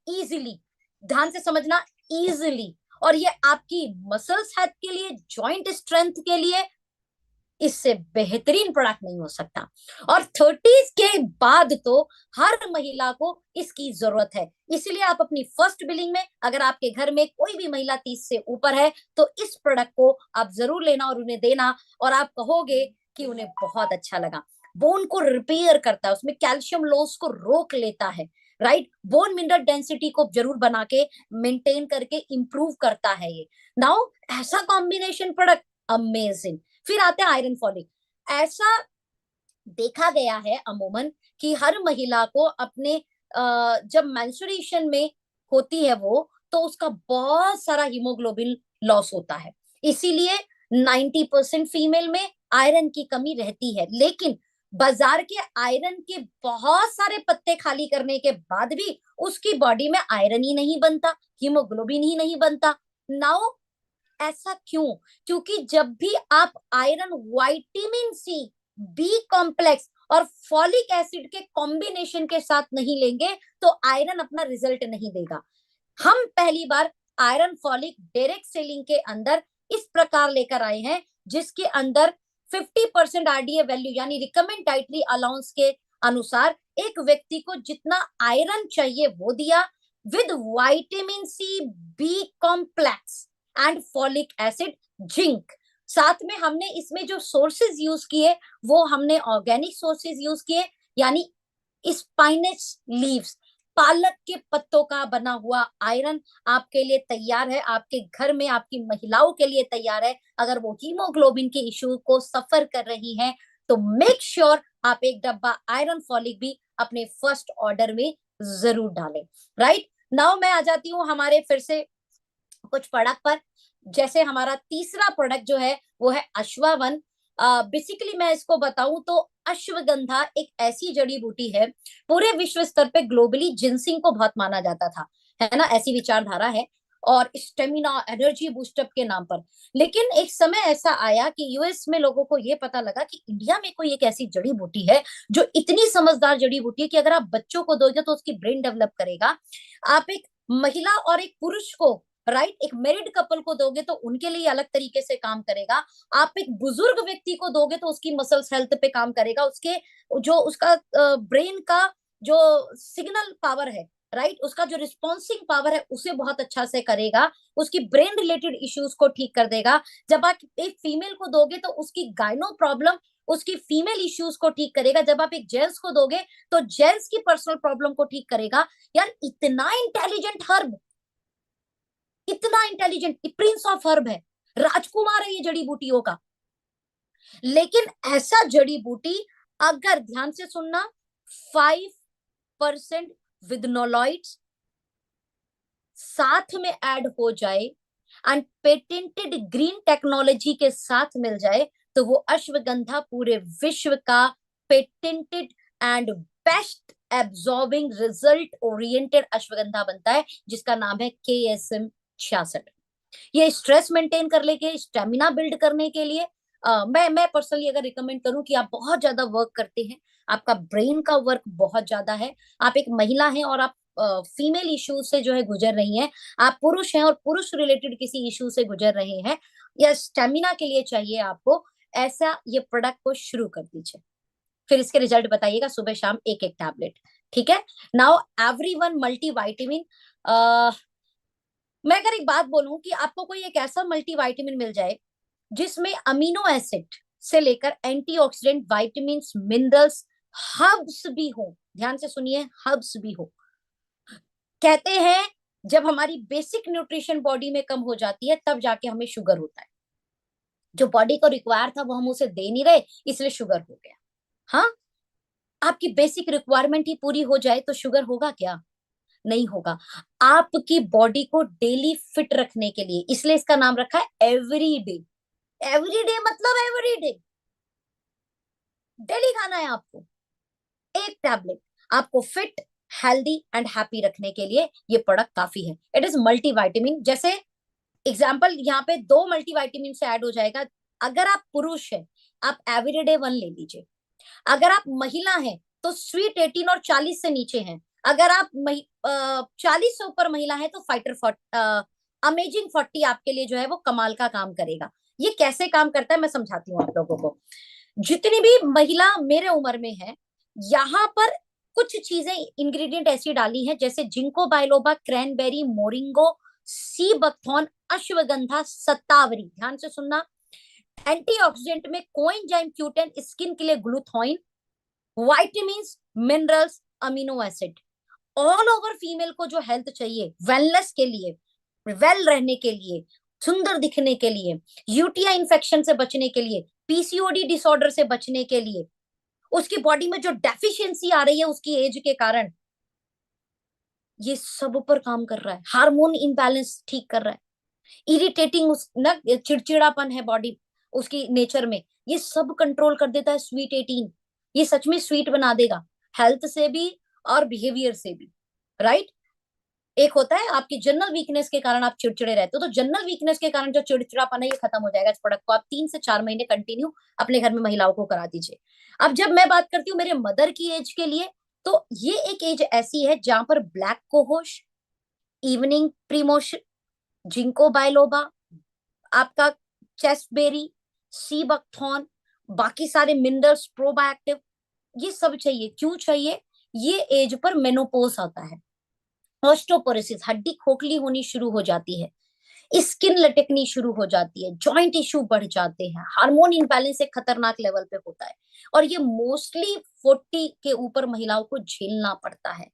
इजिली, ध्यान से समझना, इजिली। और ये आपकी मसल्स हेल्थ के लिए, जॉइंट स्ट्रेंथ के लिए इससे बेहतरीन प्रोडक्ट नहीं हो सकता। और 30s के बाद तो हर महिला को इसकी जरूरत है। इसलिए आप अपनी फर्स्ट बिलिंग में, अगर आपके घर में कोई भी महिला 30 से ऊपर है, तो इस प्रोडक्ट को आप जरूर लेना और उन्हें देना, और आप कहोगे कि उन्हें बहुत अच्छा लगा। बोन को रिपेयर करता है, उसमें कैल्शियम लॉस को रोक लेता है, राइट, बोन मिनरल डेंसिटी को जरूर बना के मेंटेन करके इंप्रूव करता है ये। नाउ ऐसा कॉम्बिनेशन प्रोडक्ट अमेजिंग। फिर आते हैं आयरन फॉलिक। ऐसा देखा गया है अमूमन कि हर महिला को अपने जब मेंस्ट्रुएशन में होती है वो, तो उसका बहुत सारा हीमोग्लोबिन लॉस होता है। इसीलिए 90% फीमेल में आयरन की कमी रहती है, लेकिन बाजार के आयरन के बहुत सारे पत्ते खाली करने के बाद भी उसकी बॉडी में आयरन ही नहीं बनता, हीमोग्लोबिन ही नहीं बनता। नाउ ऐसा क्यों? क्योंकि जब भी आप iron, vitamin C, B complex और फॉलिक एसिड के कॉम्बिनेशन के साथ नहीं लेंगे तो आयरन अपना रिजल्ट नहीं देगा। हम पहली बार आयरन फॉलिक डायरेक्ट सेलिंग के अंदर इस प्रकार लेकर आए हैं, जिसके अंदर 50% आरडीए वैल्यू यानी रिकमेंड डाइटरी अलाउंस के अनुसार एक व्यक्ति को जितना आयरन चाहिए वो दिया, with vitamin C, B complex and folic acid, zinc. साथ में हमने इसमें जो सोर्सेज यूज किए वो हमने ऑर्गेनिक सोर्सेज यूज किए, यानी स्पाइनच लीव्स, पालक के पत्तों का बना हुआ आयरन आपके लिए तैयार है, आपके घर में आपकी महिलाओं के लिए तैयार है। अगर वो हीमोग्लोबिन के इश्यू को सफर कर रही हैं तो मेक श्योर आप एक डब्बा आयरन फॉलिक भी अपने फर्स्ट ऑर्डर में जरूर डालें। राइट नाउ मैं आ जाती हूँ हमारे फिर से कुछ प्रोडक्ट पर। जैसे हमारा तीसरा प्रोडक्ट जो है वो है अश्वावन। बेसिकली मैं इसको बताऊं तो अश्वगंधा एक ऐसी जड़ी बूटी है, पूरे विश्व स्तर पे ग्लोबली जिनसिंग को बहुत माना जाता था, है ना, ऐसी विचारधारा है, और स्टेमिना, एनर्जी बूस्टअप के नाम पर। लेकिन एक समय ऐसा आया कि यूएस में लोगों को ये पता लगा कि इंडिया में कोई एक ऐसी जड़ी बूटी है जो इतनी समझदार जड़ी बूटी है कि अगर आप बच्चों को दोगे तो उसकी ब्रेन डेवलप करेगा। आप एक महिला और एक पुरुष को, राइट, एक मैरिड कपल को दोगे तो उनके लिए अलग तरीके से काम करेगा। आप एक बुजुर्ग व्यक्ति को दोगे तो उसकी मसल्स हेल्थ पे काम करेगा, उसके जो उसका ब्रेन का जो सिग्नल पावर है, राइट, उसका जो रिस्पॉन्सिंग पावर है उसे बहुत अच्छा से करेगा, उसकी ब्रेन रिलेटेड इश्यूज को ठीक कर देगा। जब आप एक फीमेल को दोगे तो उसकी गायनो प्रॉब्लम, उसकी फीमेल इश्यूज को ठीक करेगा। जब आप एक जेंट्स को दोगे तो जेंट्स की पर्सनल प्रॉब्लम को ठीक करेगा। यार इतना इंटेलिजेंट हर्ब, इतना इंटेलिजेंट, प्रिंस ऑफ हर्ब है, राजकुमार है ये जड़ी बूटियों का। लेकिन ऐसा जड़ी बूटी, अगर ध्यान से सुनना, 5% विदनोलॉइड्स साथ में ऐड हो जाए एंड पेटेंटेड ग्रीन टेक्नोलॉजी के साथ मिल जाए तो वो अश्वगंधा पूरे विश्व का patented and best absorbing result oriented ashwagandha बनता है, जिसका नाम है KSM 66। ये स्ट्रेस मेंटेन करने के, स्टेमिना बिल्ड करने के लिए मैं पर्सनली अगर रिकमेंड करूं कि आप बहुत ज्यादा वर्क करते हैं, आपका ब्रेन का वर्क बहुत ज्यादा है, आप एक महिला हैं और आप फीमेल इश्यूज से जो है गुजर रही हैं, आप पुरुष हैं और पुरुष रिलेटेड किसी इश्यू से गुजर रहे हैं, या स्टेमिना के लिए चाहिए आपको, ऐसा ये प्रोडक्ट को शुरू कर दीजिए। फिर इसके रिजल्ट बताइएगा, सुबह शाम एक एक टैबलेट। ठीक है। नाउ एवरीवन मल्टी वाइटामिन, मैं अगर एक बात बोलूं कि आपको कोई एक ऐसा मल्टीविटामिन मिल जाए जिसमें अमीनो एसिड से लेकर एंटीऑक्सीडेंट, विटामिन, मिनरल्स, हर्ब्स भी हो, ध्यान से सुनिए, हर्ब्स भी हो। कहते हैं जब हमारी बेसिक न्यूट्रिशन बॉडी में कम हो जाती है तब जाके हमें शुगर होता है। जो बॉडी को रिक्वायर था वो हम उसे दे नहीं रहे, इसलिए शुगर हो गया। हाँ, आपकी बेसिक रिक्वायरमेंट ही पूरी हो जाए तो शुगर होगा क्या? नहीं होगा। आपकी बॉडी को डेली फिट रखने के लिए, इसलिए इसका नाम रखा है एवरीडे। एवरीडे मतलब एवरीडे, डेली खाना है आपको एक टैबलेट, आपको फिट, हेल्दी एंड हैप्पी रखने के लिए ये प्रोडक्ट काफी है। It is multivitamin. जैसे एग्जांपल यहाँ पे 2 मल्टीविटामिन से ऐड हो जाएगा। अगर आप पुरुष हैं आप एवरीडे 1 ले लीजिए, अगर आप महिला हैं तो स्वीट 18 और 40 से नीचे हैं, अगर आप 40 से ऊपर महिला है तो फाइटर अमेजिंग 40 आपके लिए जो है वो कमाल का काम करेगा। ये कैसे काम करता है मैं समझाती हूँ आप लोगों को। जितनी भी महिला मेरे उम्र में है, यहाँ पर कुछ चीजें इंग्रेडिएंट ऐसी डाली हैं जैसे ginkgo biloba, cranberry, moringa, sea buckthorn, ashwagandha, shatavari, ध्यान से सुनना, एंटीऑक्सीडेंट में कोएंजाइम Q10, स्किन के लिए glutathione, vitamins, minerals, amino acid, all over female को जो हेल्थ चाहिए, वेलनेस के लिए, वेल रहने के लिए, सुंदर दिखने के लिए, यूटीआई इन्फेक्शन से बचने के लिए, पीसीओडी डिसऑर्डर से बचने के लिए, उसकी बॉडी में जो डेफिशिएंसी आ रही है उसकी एज के कारण, ये सब पर काम कर रहा है, हार्मोन इनबैलेंस ठीक कर रहा है। इरिटेटिंग उस ना चिड़चिड़ापन है बॉडी उसकी नेचर में, ये सब कंट्रोल कर देता है स्वीट 18। ये सच में स्वीट बना देगा, हेल्थ से भी और बिहेवियर से भी, राइट। एक होता है आपकी जनरल वीकनेस के कारण आप चिड़चिड़े रहते हो, तो जनरल वीकनेस के कारण जो चिड़चिड़ापन है ये खत्म हो जाएगा। इस प्रोडक्ट को आप 3 से 4 महीने कंटिन्यू अपने घर में महिलाओं को करा दीजिए। अब जब मैं बात करती हूँ मेरे मदर की एज के लिए, तो ये एक एज ऐसी है जहां पर black cohosh, evening primrose, ginkgo biloba, आपका चेस्टबेरी, सी बकथॉर्न, बाकी सारे मिनरल्स प्रोबायोटिव, ये सब चाहिए। क्यों चाहिए? ये एज पर मेनोपोज आता है, ऑस्टोपोरोसिस, हड्डी खोखली होनी शुरू हो जाती है, स्किन लटकनी शुरू हो जाती है, जॉइंट इश्यू बढ़ जाते हैं, हार्मोन इम्बैलेंस एक खतरनाक लेवल पे होता है, और ये मोस्टली 40 के ऊपर महिलाओं को झेलना पड़ता है।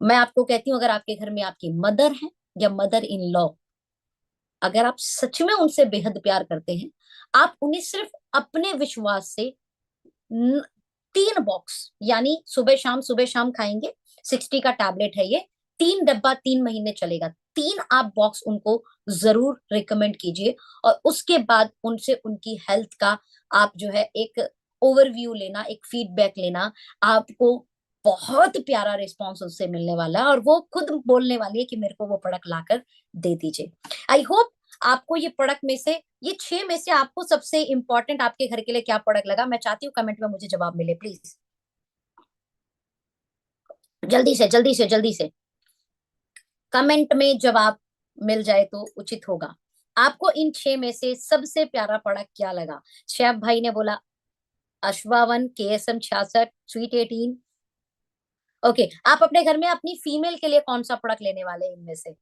मैं आपको कहती हूँ, अगर आपके घर में आपकी मदर है या मदर इन लॉ, अगर आप सच में उनसे बेहद प्यार करते हैं, आप उन्हें सिर्फ अपने विश्वास से 3 बॉक्स, यानी सुबह शाम खाएंगे, 60 का टैबलेट है ये, 3 डब्बा 3 महीने चलेगा, 3 आप बॉक्स उनको जरूर रिकमेंड कीजिए। और उसके बाद उनसे उनकी हेल्थ का आप जो है एक ओवरव्यू लेना, एक फीडबैक लेना, आपको बहुत प्यारा रिस्पॉन्स उससे मिलने वाला है, और वो खुद बोलने वाली है कि मेरे को वो प्रोडक्ट लाकर दे दीजिए। आई होप आपको ये प्रोडक्ट में से, ये 6 में से आपको सबसे इंपॉर्टेंट आपके घर के लिए क्या प्रोडक्ट लगा, मैं चाहती हूँ कमेंट में मुझे जवाब मिले प्लीज, जल्दी से जल्दी से जल्दी से कमेंट में जवाब मिल जाए तो उचित होगा। आपको इन 6 में से सबसे प्यारा प्रोडक्ट क्या लगा? शैफ भाई ने बोला अश्वावन, KSM 66, स्वीट 18। ओके, आप अपने घर में अपनी फीमेल के लिए कौन सा प्रोडक्ट लेने वाले हैं इनमें से?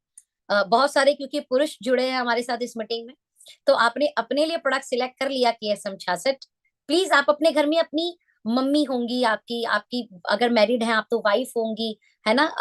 बहुत सारे, क्योंकि पुरुष जुड़े हैं हमारे साथ इस मीटिंग में, तो आपने अपने लिए प्रोडक्ट सिलेक्ट कर लिया KSM 66। प्लीज आप अपने घर में अपनी मम्मी होंगी, आपकी आपकी अगर मैरिड है आप तो वाइफ होंगी, है ना,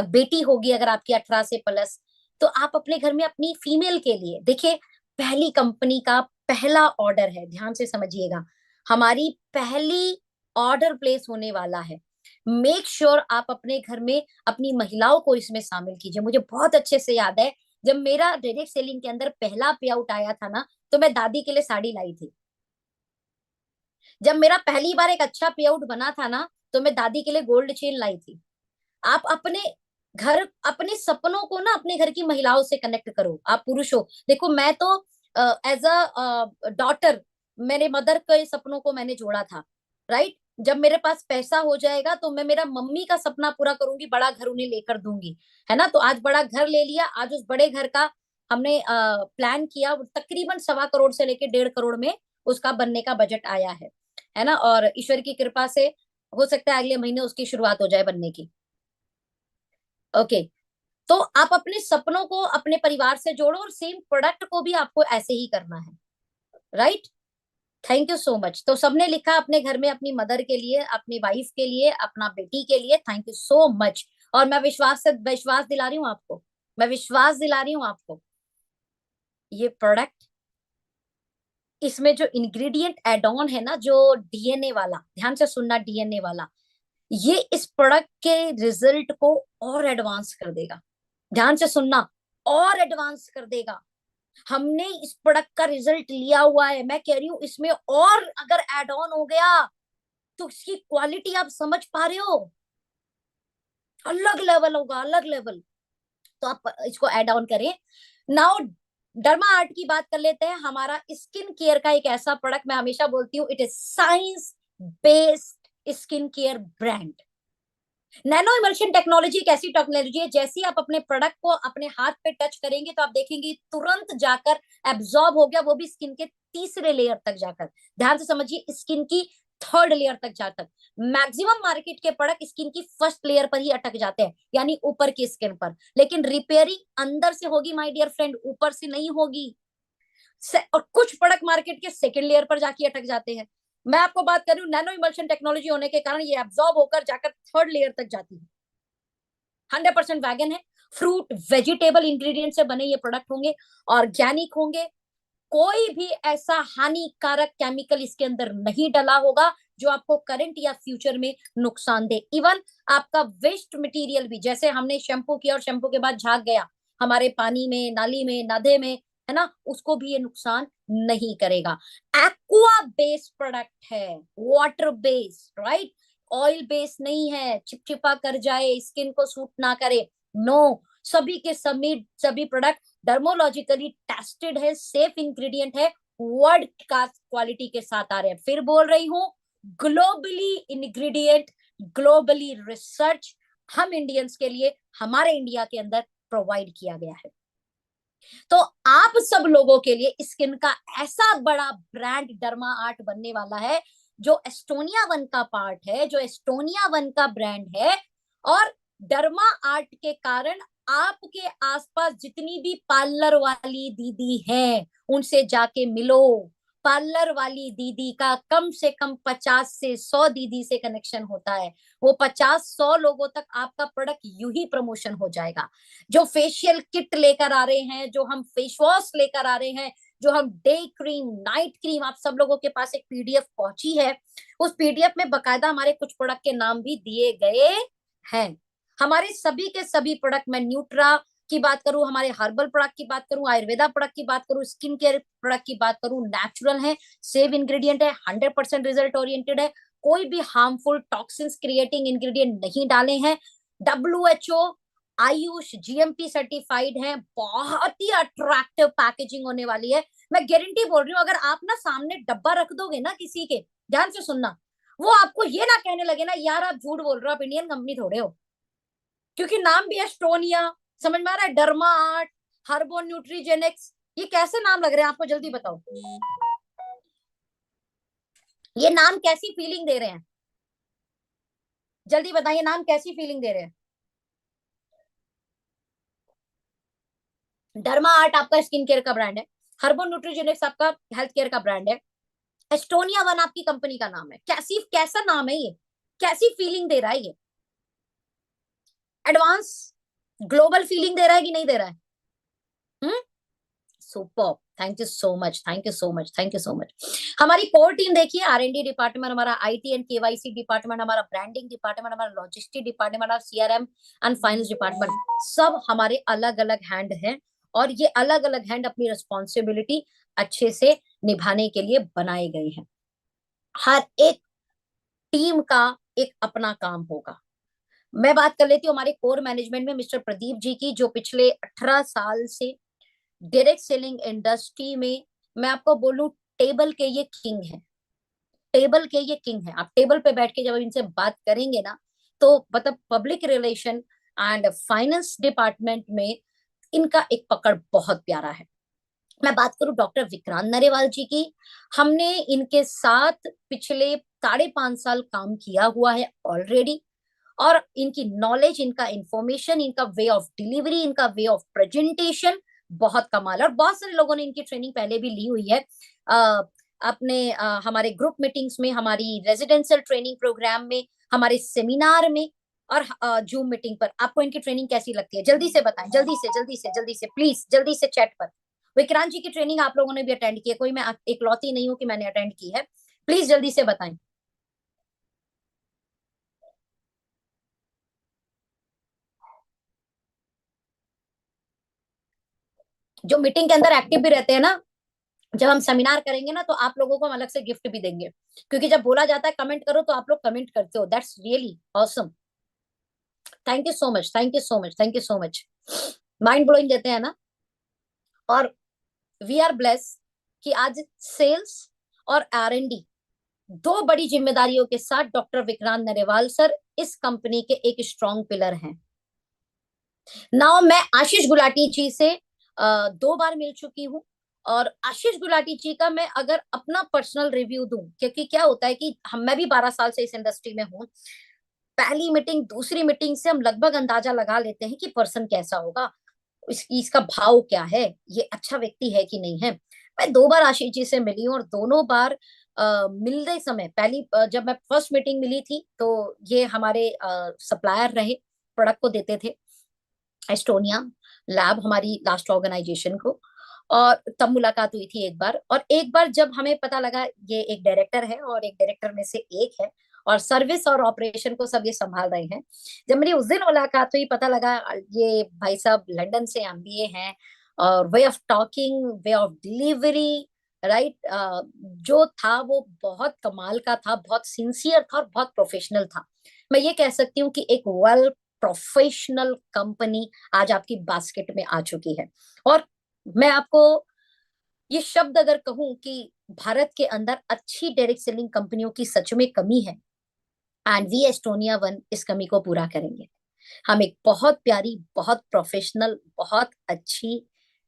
बेटी होगी अगर आपकी 18 से प्लस, तो आप अपने घर में अपनी फीमेल के लिए देखिए, पहली कंपनी का पहला ऑर्डर है, ध्यान से समझिएगा, हमारी पहली ऑर्डर प्लेस होने वाला है। मेक श्योर आप अपने घर में अपनी महिलाओं को इसमें शामिल कीजिए। मुझे बहुत अच्छे से याद है, जब मेरा डायरेक्ट सेलिंग के अंदर पहला पे आउट आया था ना, तो मैं दादी के लिए साड़ी लाई थी। जब मेरा पहली बार एक अच्छा पे आउट बना था ना, तो मैं दादी के लिए गोल्ड चेन लाई थी। आप अपने घर, अपने सपनों को ना अपने घर की महिलाओं से कनेक्ट करो। आप पुरुष हो, देखो मैं तो एज अ डॉटर मेरे मदर के सपनों को मैंने जोड़ा था, राइट। जब मेरे पास पैसा हो जाएगा तो मैं मेरा मम्मी का सपना पूरा करूंगी, बड़ा घर उन्हें लेकर दूंगी, है ना। तो आज बड़ा घर ले लिया, आज उस बड़े घर का हमने प्लान किया, तकरीबन 1.25 करोड़ से लेके 1.5 करोड़ में उसका बनने का बजट आया है ना, और ईश्वर की कृपा से हो सकता है अगले महीने उसकी शुरुआत हो जाए बनने की। ओके, तो आप अपने सपनों को अपने परिवार से जोड़ो, और सेम प्रोडक्ट को भी आपको ऐसे ही करना है, right. Thank you so much. तो सबने लिखा अपने घर में अपनी मदर के लिए, अपनी वाइफ के लिए, अपना बेटी के लिए, थैंक यू सो मच। और मैं विश्वास दिला रही हूँ आपको, मैं विश्वास दिला रही हूँ आपको, ये प्रोडक्ट, इसमें जो इंग्रेडिएंट एड ऑन है ना, जो डीएनए वाला, ध्यान से सुनना, डीएनए वाला, ये इस प्रोडक्ट के रिजल्ट को और एडवांस कर देगा। ध्यान से सुनना, और एडवांस कर देगा। हमने इस प्रोडक्ट का रिजल्ट लिया हुआ है, मैं कह रही हूँ इसमें और अगर एड ऑन हो गया तो इसकी क्वालिटी आप समझ पा रहे हो, अलग लेवल होगा, अलग लेवल। तो आप इसको एड ऑन करें। नाउ डर्मा आर्ट की बात कर लेते हैं। हमारा स्किन केयर का एक ऐसा प्रोडक्ट, मैं हमेशा बोलती हूँ it is science based skin care brand. Nano emulsion technology एक ऐसी टेक्नोलॉजी है, जैसे आप अपने प्रोडक्ट को अपने हाथ पे टच करेंगे तो आप देखेंगे तुरंत जाकर एब्जॉर्ब हो गया, वो भी स्किन के तीसरे लेयर तक जाकर। ध्यान से समझिए, स्किन की थर्ड लेयर तक जाकर। मैक्सिमम मार्केट के प्रोडक्ट स्किन की फर्स्ट लेयर पर ही अटक जाते हैं, यानी ऊपर की स्किन पर, लेकिन रिपेयरिंग अंदर से होगी माय डियर फ्रेंड, ऊपर से नहीं होगी। और कुछ प्रोडक्ट मार्केट के सेकंड लेयर पर जाके अटक जाते हैं। मैं आपको बात कर रही हूँ, नैनो इमल्शन टेक्नोलॉजी होने के कारण ये एब्जॉर्ब होकर जाकर थर्ड लेयर तक जाती है। 100% वैगन है, फ्रूट वेजिटेबल इंग्रेडिएंट से बने ये प्रोडक्ट होंगे, ऑर्गेनिक होंगे, कोई भी ऐसा हानिकारक केमिकल इसके अंदर नहीं डला होगा जो आपको करंट या फ्यूचर में नुकसान दे। इवन आपका वेस्ट मटेरियल भी, जैसे हमने शैम्पू किया और शैम्पू के बाद झाग गया, हमारे पानी में, नाली में, नदे में, है ना, उसको भी ये नुकसान नहीं करेगा। एक्वा बेस्ड प्रोडक्ट है, water based, right, oil based नहीं है, चिपचिपा कर जाए, स्किन को सूट ना करे, नो। सभी के सभी प्रोडक्ट डर्मोलॉजिकली टेस्टेड है, सेफ इंग्रेडिएंट है, वर्ल्ड क्लास क्वालिटी के साथ आ रहे हैं। फिर बोल रही हूँ, ग्लोबली इंग्रेडिएंट, ग्लोबली रिसर्च हम इंडियंस के लिए, हमारे इंडिया के अंदर प्रोवाइड किया गया है। तो आप सब लोगों के लिए स्किन का ऐसा बड़ा ब्रांड डर्मा आर्ट बनने वाला है, जो एस्टोनिया वन का पार्ट है, जो एस्टोनिया वन का ब्रांड है। और डर्मा आर्ट के कारण आपके आसपास जितनी भी पार्लर वाली दीदी हैं, उनसे जाके मिलो। पार्लर वाली दीदी का कम से कम 50 से 100 दीदी से कनेक्शन होता है। वो 50-100 लोगों तक आपका प्रोडक्ट यूं ही प्रमोशन हो जाएगा। जो फेशियल किट लेकर आ रहे हैं, जो हम फेस वॉश लेकर आ रहे हैं, जो हम डे क्रीम, नाइट क्रीम, आप सब लोगों के पास एक पीडीएफ पहुंची है। उस पीडीएफ में बकायदा हमारे कुछ प्रोडक्ट के नाम भी दिए गए हैं। हमारे सभी के सभी प्रोडक्ट, मैं न्यूट्रा की बात करूं, हमारे हर्बल प्रोडक्ट की बात करूं, आयुर्वेदा प्रोडक्ट की बात करूं, स्किन केयर प्रोडक्ट की बात करूं, नेचुरल है, सेव इंग्रेडिएंट है, 100% रिजल्ट ओरिएंटेड है, कोई भी हार्मफुल टॉक्सिन्स क्रिएटिंग इंग्रेडिएंट नहीं डाले हैं, WHO आयुष जीएमपी सर्टिफाइड है, बहुत ही अट्रैक्टिव पैकेजिंग होने वाली है। मैं गारंटी बोल रही हूँ, अगर आप ना सामने डब्बा रख दोगे ना किसी के, ध्यान से सुनना, वो आपको ये ना कहने लगे ना, यार आप झूठ बोल रहे हो, आप इंडियन कंपनी थोड़े हो। क्योंकि नाम भी एस्टोनिया, समझ में आ रहा है, डर्मा आर्ट, हर्बो न्यूट्रीजेनिक्स, ये कैसे नाम लग रहे हैं आपको, जल्दी बताओ। ये नाम कैसी फीलिंग दे रहे हैं, जल्दी बताइए, नाम कैसी फीलिंग दे रहे हैं। डर्मा आर्ट आपका स्किन केयर का ब्रांड है, हर्बो न्यूट्रीजेनिक्स आपका हेल्थ केयर का ब्रांड है, एस्टोनिया वन आपकी कंपनी का नाम है। कैसा नाम है ये, कैसी फीलिंग दे रहा है ये, एडवांस ग्लोबल फीलिंग दे रहा है कि नहीं दे रहा है? Hmm, super, thank you so much, thank you so much, thank you so much. हमारी कोर टीम देखिए, R&D डिपार्टमेंट, हमारा IT एंड KYC डिपार्टमेंट, हमारा ब्रांडिंग डिपार्टमेंट, हमारा लॉजिस्टिक डिपार्टमेंट, हमारा CRM एंड फाइनेंस डिपार्टमेंट, सब हमारे अलग अलग हैंड हैं। और ये अलग अलग हैंड अपनी रिस्पॉन्सिबिलिटी अच्छे से निभाने के लिए बनाए गए हैं। हर एक टीम का एक अपना काम होगा। मैं बात कर लेती हूँ हमारे कोर मैनेजमेंट में मिस्टर प्रदीप जी की, जो पिछले 18 साल से डायरेक्ट सेलिंग इंडस्ट्री में, मैं आपको बोलूं, टेबल के ये किंग है, टेबल के ये किंग है। आप टेबल पे बैठ के जब इनसे बात करेंगे ना, तो मतलब public relation and finance department में इनका एक पकड़ बहुत प्यारा है। मैं बात करूं डॉक्टर विक्रांत नरेवाल जी की, हमने इनके साथ पिछले 5.5 साल काम किया हुआ है ऑलरेडी। और इनकी नॉलेज, इनका इंफॉर्मेशन, इनका वे ऑफ डिलीवरी, इनका वे ऑफ प्रेजेंटेशन बहुत कमाल है। और बहुत सारे लोगों ने इनकी ट्रेनिंग पहले भी ली हुई है, अपने हमारे ग्रुप मीटिंग्स में, हमारी रेजिडेंशियल ट्रेनिंग प्रोग्राम में, हमारे सेमिनार में, और जूम मीटिंग पर। आपको इनकी ट्रेनिंग कैसी लगती है, जल्दी से बताएं, जल्दी से जल्दी से जल्दी से, प्लीज जल्दी से चैट पर। विक्रांत जी की ट्रेनिंग आप लोगों ने भी अटेंड की है, कोई मैं इकलौती नहीं हूं कि मैंने अटेंड की है, प्लीज जल्दी से बताएं। जो मीटिंग के अंदर एक्टिव भी रहते हैं ना, जब हम सेमिनार करेंगे ना, तो आप लोगों को हम अलग से गिफ्ट भी देंगे। क्योंकि जब बोला जाता है कमेंट करो, तो आप लोग कमेंट करते हो, that's really awesome. Thank you so much, thank you so much, thank you so much. Mind blowing देते हैं ना। और वी आर ब्लेस कि आज सेल्स और R&D, दो बड़ी जिम्मेदारियों के साथ डॉक्टर विक्रांत नरेवाल सर इस कंपनी के एक स्ट्रॉन्ग पिलर हैं। नाउ मैं आशीष गुलाटी जी से 2 बार मिल चुकी हूँ। और आशीष गुलाटी जी का मैं अगर अपना पर्सनल रिव्यू दूं, क्योंकि क्या होता है कि मैं भी 12 साल से इस इंडस्ट्री में हूँ, पहली मीटिंग दूसरी मीटिंग से हम लगभग अंदाजा लगा लेते हैं कि पर्सन कैसा होगा, इसका भाव क्या है, ये अच्छा व्यक्ति है कि नहीं है। मैं 2 बार आशीष जी से मिली हूँ, और दोनों बार मिलते समय, जब मैं फर्स्ट मीटिंग मिली थी, तो ये हमारे सप्लायर रहे, प्रोडक्ट को देते थे, एस्टोनिया लैब हमारी लास्ट ऑर्गेनाइजेशन को। और तब मुलाकात हुई थी एक बार, और एक बार जब हमें पता लगा ये एक डायरेक्टर है और एक डायरेक्टर में से एक है, और सर्विस और ऑपरेशन को सब ये संभाल रहे हैं। जब मेरी उस दिन मुलाकात हुई, पता लगा ये भाई साहब लंदन से एमबीए हैं, और way of talking, way of delivery, right, जो था वो बहुत कमाल का था, बहुत सिंसियर था और बहुत प्रोफेशनल था। मैं ये कह सकती हूँ कि एक वेल प्रोफेशनल कंपनी आज आपकी बास्केट में आ चुकी है। और मैं आपको ये शब्द अगर कहूं कि भारत के अंदर अच्छी डायरेक्ट सेलिंग कंपनियों की सच में कमी है, एंड वी एस्टोनिया वन इस कमी को पूरा करेंगे। हम एक बहुत प्यारी, बहुत प्रोफेशनल, बहुत अच्छी,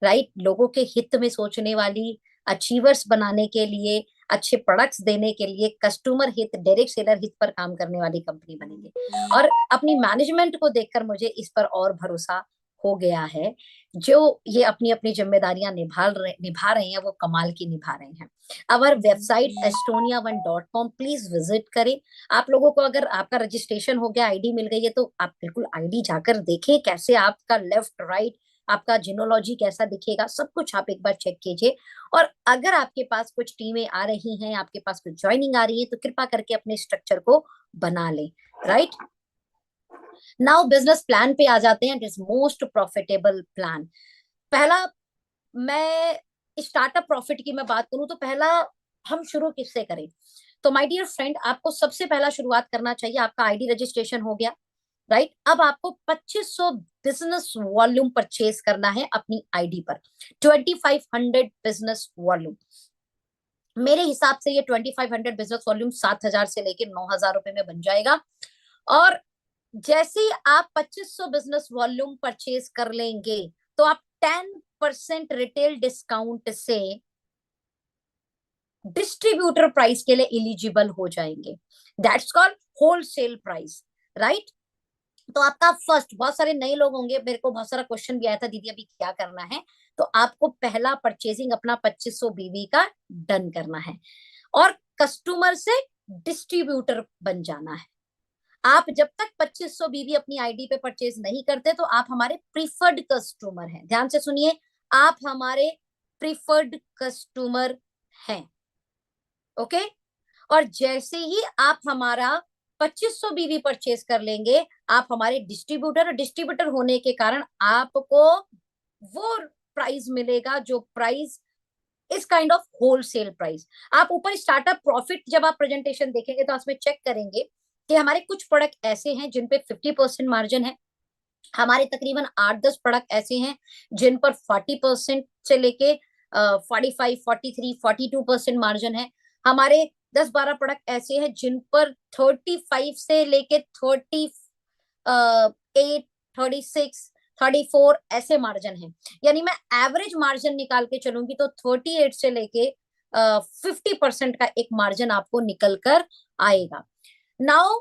राइट, लोगों के हित में सोचने वाली, अचीवर्स बनाने के लिए, अच्छे प्रोडक्ट्स देने के लिए, कस्टमर हित, डायरेक्ट सेलर हित पर काम करने वाली कंपनी बनेंगे। और अपनी मैनेजमेंट को देखकर मुझे इस पर और भरोसा हो गया है। जो ये अपनी अपनी जिम्मेदारियां निभा रहे हैं, वो कमाल की निभा रहे हैं। Our website estonia1.com please visit करें। आप लोगों को अगर आपका रजिस्ट्रेशन हो गया, आईडी मिल गई है, तो आप बिल्कुल आईडी जाकर देखें कैसे आपका लेफ्ट राइट, आपका जिनोलॉजी कैसा दिखेगा, सब कुछ आप एक बार चेक कीजिए। और अगर आपके पास कुछ टीमें आ रही हैं, आपके पास कुछ ज्वाइनिंग आ रही है, तो कृपा करके अपने स्ट्रक्चर को बना लें। राइट, नाउ बिजनेस प्लान पे आ जाते हैं, दिस मोस्ट प्रॉफिटेबल प्लान। पहला, मैं स्टार्टअप प्रॉफिट की मैं बात करूं तो पहला हम शुरू किससे करें? तो माय डियर फ्रेंड, आपको सबसे पहला शुरुआत करना चाहिए, आपका आईडी रजिस्ट्रेशन हो गया, राइट। अब आपको 2500 बिजनेस वॉल्यूम परचेज करना है अपनी आईडी पर, 2500 बिजनेस वॉल्यूम। मेरे हिसाब से ये 2500 बिजनेस वॉल्यूम 7,000 से लेकर 9,000 रुपए में बन जाएगा। और जैसे ही आप 2500 बिजनेस वॉल्यूम परचेज कर लेंगे, तो आप 10% रिटेल डिस्काउंट से डिस्ट्रीब्यूटर प्राइस के लिए एलिजिबल हो जाएंगे। That's called wholesale price, right. तो आपका फर्स्ट, बहुत सारे नए लोग होंगे, मेरे को बहुत सारा क्वेश्चन भी आया था, दीदी अभी क्या करना है? तो आपको पहला परचेजिंग अपना 2500 बीवी का डन करना है, और कस्टमर से डिस्ट्रीब्यूटर बन जाना है। आप जब तक 2500 बीवी अपनी आईडी पे परचेज नहीं करते, तो आप हमारे प्रीफर्ड कस्टमर हैं। ध्यान से सुनिए, आप हमारे प्रीफर्ड कस्टमर हैं, ओके। और जैसे ही आप हमारा 2500 बीवी परचेज कर लेंगे, आप हमारे डिस्ट्रीब्यूटर, और डिस्ट्रीब्यूटर होने के कारण आपको वो प्राइस मिलेगा जो प्राइस इस काइंड ऑफ होलसेल प्राइस। आप ऊपर स्टार्टअप प्रॉफिट जब आप प्रेजेंटेशन देखेंगे, तो उसमें चेक करेंगे कि हमारे कुछ प्रोडक्ट ऐसे हैं जिन पे 50% मार्जिन है, हमारे तकरीबन 8-10 प्रोडक्ट ऐसे हैं जिन पर 40% से लेके 45, 43, 42% मार्जिन है, हमारे 10-12 प्रोडक्ट ऐसे हैं जिन पर 35 से लेके 38, 36, 34 ऐसे मार्जिन है। यानी मैं एवरेज मार्जिन निकाल के चलूंगी तो 38 से लेके 50% का एक मार्जिन आपको निकल कर आएगा। नाउ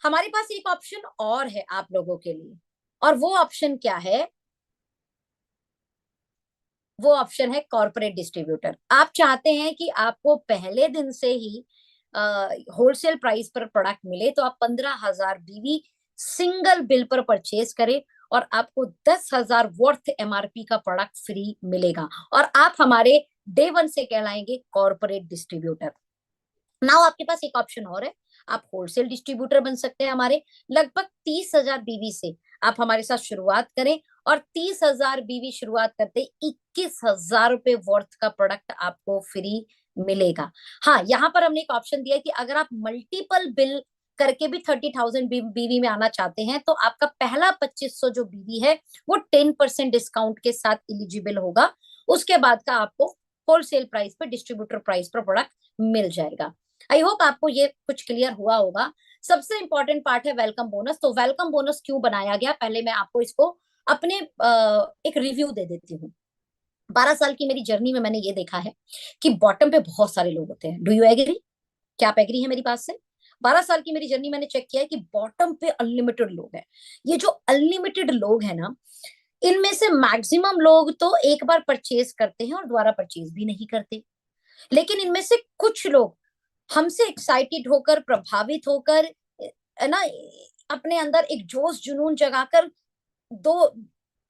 हमारे पास एक ऑप्शन और है आप लोगों के लिए, और वो ऑप्शन क्या है? वो ऑप्शन है कॉर्पोरेट डिस्ट्रीब्यूटर। आप चाहते हैं कि आपको पहले दिन से ही होलसेल प्राइस पर प्रोडक्ट मिले, तो आप 15,000 बीवी सिंगल बिल पर परचेज करें, और आपको 10,000 वर्थ एमआरपी का प्रोडक्ट फ्री मिलेगा, और आप हमारे डे वन से कहलाएंगे कॉर्पोरेट डिस्ट्रीब्यूटर। नाउ आपके पास एक ऑप्शन और है, आप होलसेल डिस्ट्रीब्यूटर बन सकते हैं हमारे। लगभग 30,000 बीवी से आप हमारे साथ शुरुआत करें, और 30,000 बीवी शुरुआत करते 21,000 रुपए वर्थ का प्रोडक्ट आपको फ्री मिलेगा। हाँ, यहाँ पर हमने एक ऑप्शन दिया है कि अगर आप मल्टीपल बिल करके भी 30,000 बीवी में आना चाहते हैं, तो आपका पहला 2500 जो बीवी है वो 10% डिस्काउंट के साथ इलिजिबल होगा। उसके बाद का आपको होलसेल प्राइस पर, डिस्ट्रीब्यूटर प्राइस पर प्रोडक्ट मिल जाएगा। आई होप आपको ये कुछ क्लियर हुआ होगा। सबसे इंपॉर्टेंट पार्ट है वेलकम बोनस। तो वेलकम बोनस क्यों बनाया गया, पहले मैं आपको इसको अपने एक रिव्यू दे देती हूँ। 12 साल की मेरी जर्नी में मैंने ये देखा है कि बॉटम पे बहुत सारे लोग होते हैं। Do you agree? क्या आप एग्री है मेरी बात से? 12 साल की मेरी जर्नी मैंने चेक किया है कि बॉटम पे अनलिमिटेड लोग हैं। ये जो अनलिमिटेड लोग हैं ना, इनमें से मैक्सिमम लोग तो एक बार परचेज करते हैं और दोबारा परचेज भी नहीं करते। लेकिन इनमें से कुछ लोग हमसे एक्साइटेड होकर, प्रभावित होकर, है ना, अपने अंदर एक जोश जुनून जगाकर 2,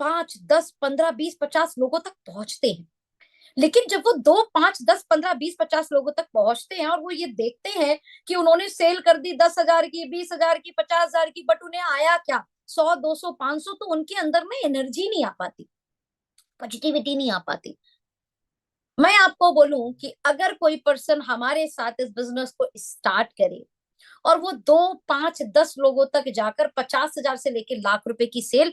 5, 10, 15, 20, 50 लोगों तक पहुंचते हैं। लेकिन जब वो 2 5 10 15 20 50 लोगों तक पहुंचते हैं और वो ये देखते हैं कि उन्होंने सेल कर दी 10,000 की, 20,000 की, 50,000 की, बट उन्हें आया क्या 100 200 500, तो उनके अंदर में एनर्जी नहीं आ पाती, पॉजिटिविटी नहीं आ पाती। मैं आपको बोलूं कि अगर कोई पर्सन हमारे साथ इस बिजनेस को स्टार्ट करे और वो 2 5 10 लोगों तक जाकर 50,000 से लेकर लाख रुपए की सेल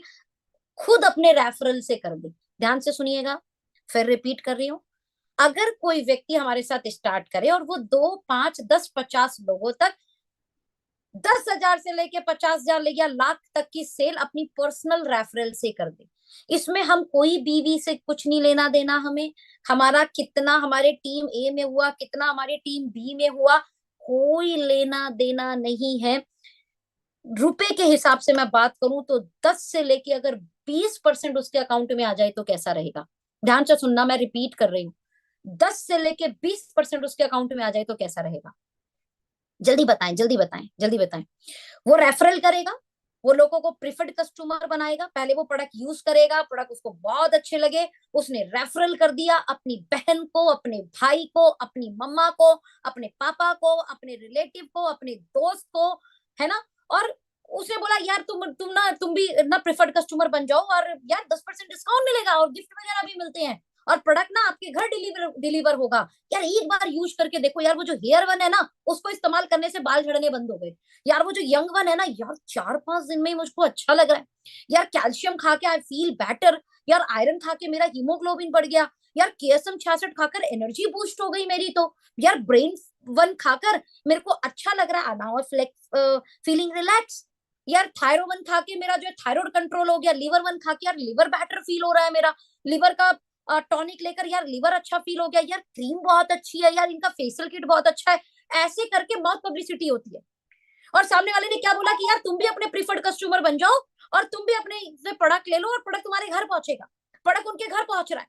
खुद अपने रेफरल से कर दे, ध्यान से सुनिएगा, फिर रिपीट कर रही हूं, अगर कोई व्यक्ति हमारे साथ स्टार्ट करे और वो 2 5 10 50 लोगों तक 10,000 से लेके 50,000 या लाख तक की सेल अपनी पर्सनल रेफरल से कर दे, इसमें हम कोई बीवी से कुछ नहीं लेना देना, हमें हमारा कितना हमारे टीम ए में हुआ, कितना हमारे टीम बी में हुआ, कोई लेना देना नहीं है। रुपए के हिसाब से मैं बात करूं तो 10 से लेके अगर 20% उसके अकाउंट में आ जाए तो कैसा रहेगा, ध्यान से सुनना, मैं रिपीट कर रही हूँ, 10 से लेके 20% उसके अकाउंट में आ जाए तो कैसा रहेगा, जल्दी बताएं जल्दी बताएं जल्दी बताएं। वो रेफरल करेगा, वो लोगों को प्रिफर्ड कस्टमर बनाएगा, पहले वो प्रोडक्ट यूज करेगा, प्रोडक्ट उसको बहुत अच्छे लगे, उसने रेफरल कर दिया अपनी बहन को, अपने भाई को, अपनी मम्मा को, अपने पापा को, अपने रिलेटिव को, अपने दोस्त को, है ना, और उसने बोला यार तुम भी ना प्रिफर्ड कस्टमर बन जाओ और यार 10% डिस्काउंट मिलेगा और गिफ्ट वगैरह भी मिलते हैं और प्रोडक्ट ना आपके घर डिलीवर डिलीवर होगा। यार एक बार यूज करके देखो यार, वो जो हेयर वन है ना उसको इस्तेमाल करने से बाल झड़ने बंद हो गए। यार वो जो यंग वन है ना, यार 4 5 दिन में ही मुझको अच्छा लग रहा है। यार कैल्शियम खा के आई फील बेटर। यार आयरन खा के मेरा हीमोग्लोबिन बढ़ गया। यार केएसएम 66 खाकर एनर्जी बूस्ट हो गई मेरी। तो यार ब्रेन वन खाकर मेरे को अच्छा लग रहा है, नाउ फ्लेक्स फीलिंग रिलैक्स। यार थायरोवन खा के मेरा जो थायराइड कंट्रोल हो गया। लीवर वन खा के यार लीवर बेटर फील हो रहा है मेरा। लीवर का टॉनिक लेकर यार लीवर अच्छा फील हो गया। यार क्रीम बहुत अच्छी है, यार इनका फेशियल किट बहुत अच्छा है। ऐसे करके बहुत पब्लिसिटी होती है और सामने वाले ने क्या बोला कि यार तुम भी अपने प्रीफर्ड कस्टमर बन जाओ और तुम भी अपने से प्रोडक्ट ले लो और प्रोडक्ट तुम्हारे घर पहुंचेगा। प्रोडक्ट उनके घर पहुंच रहा है।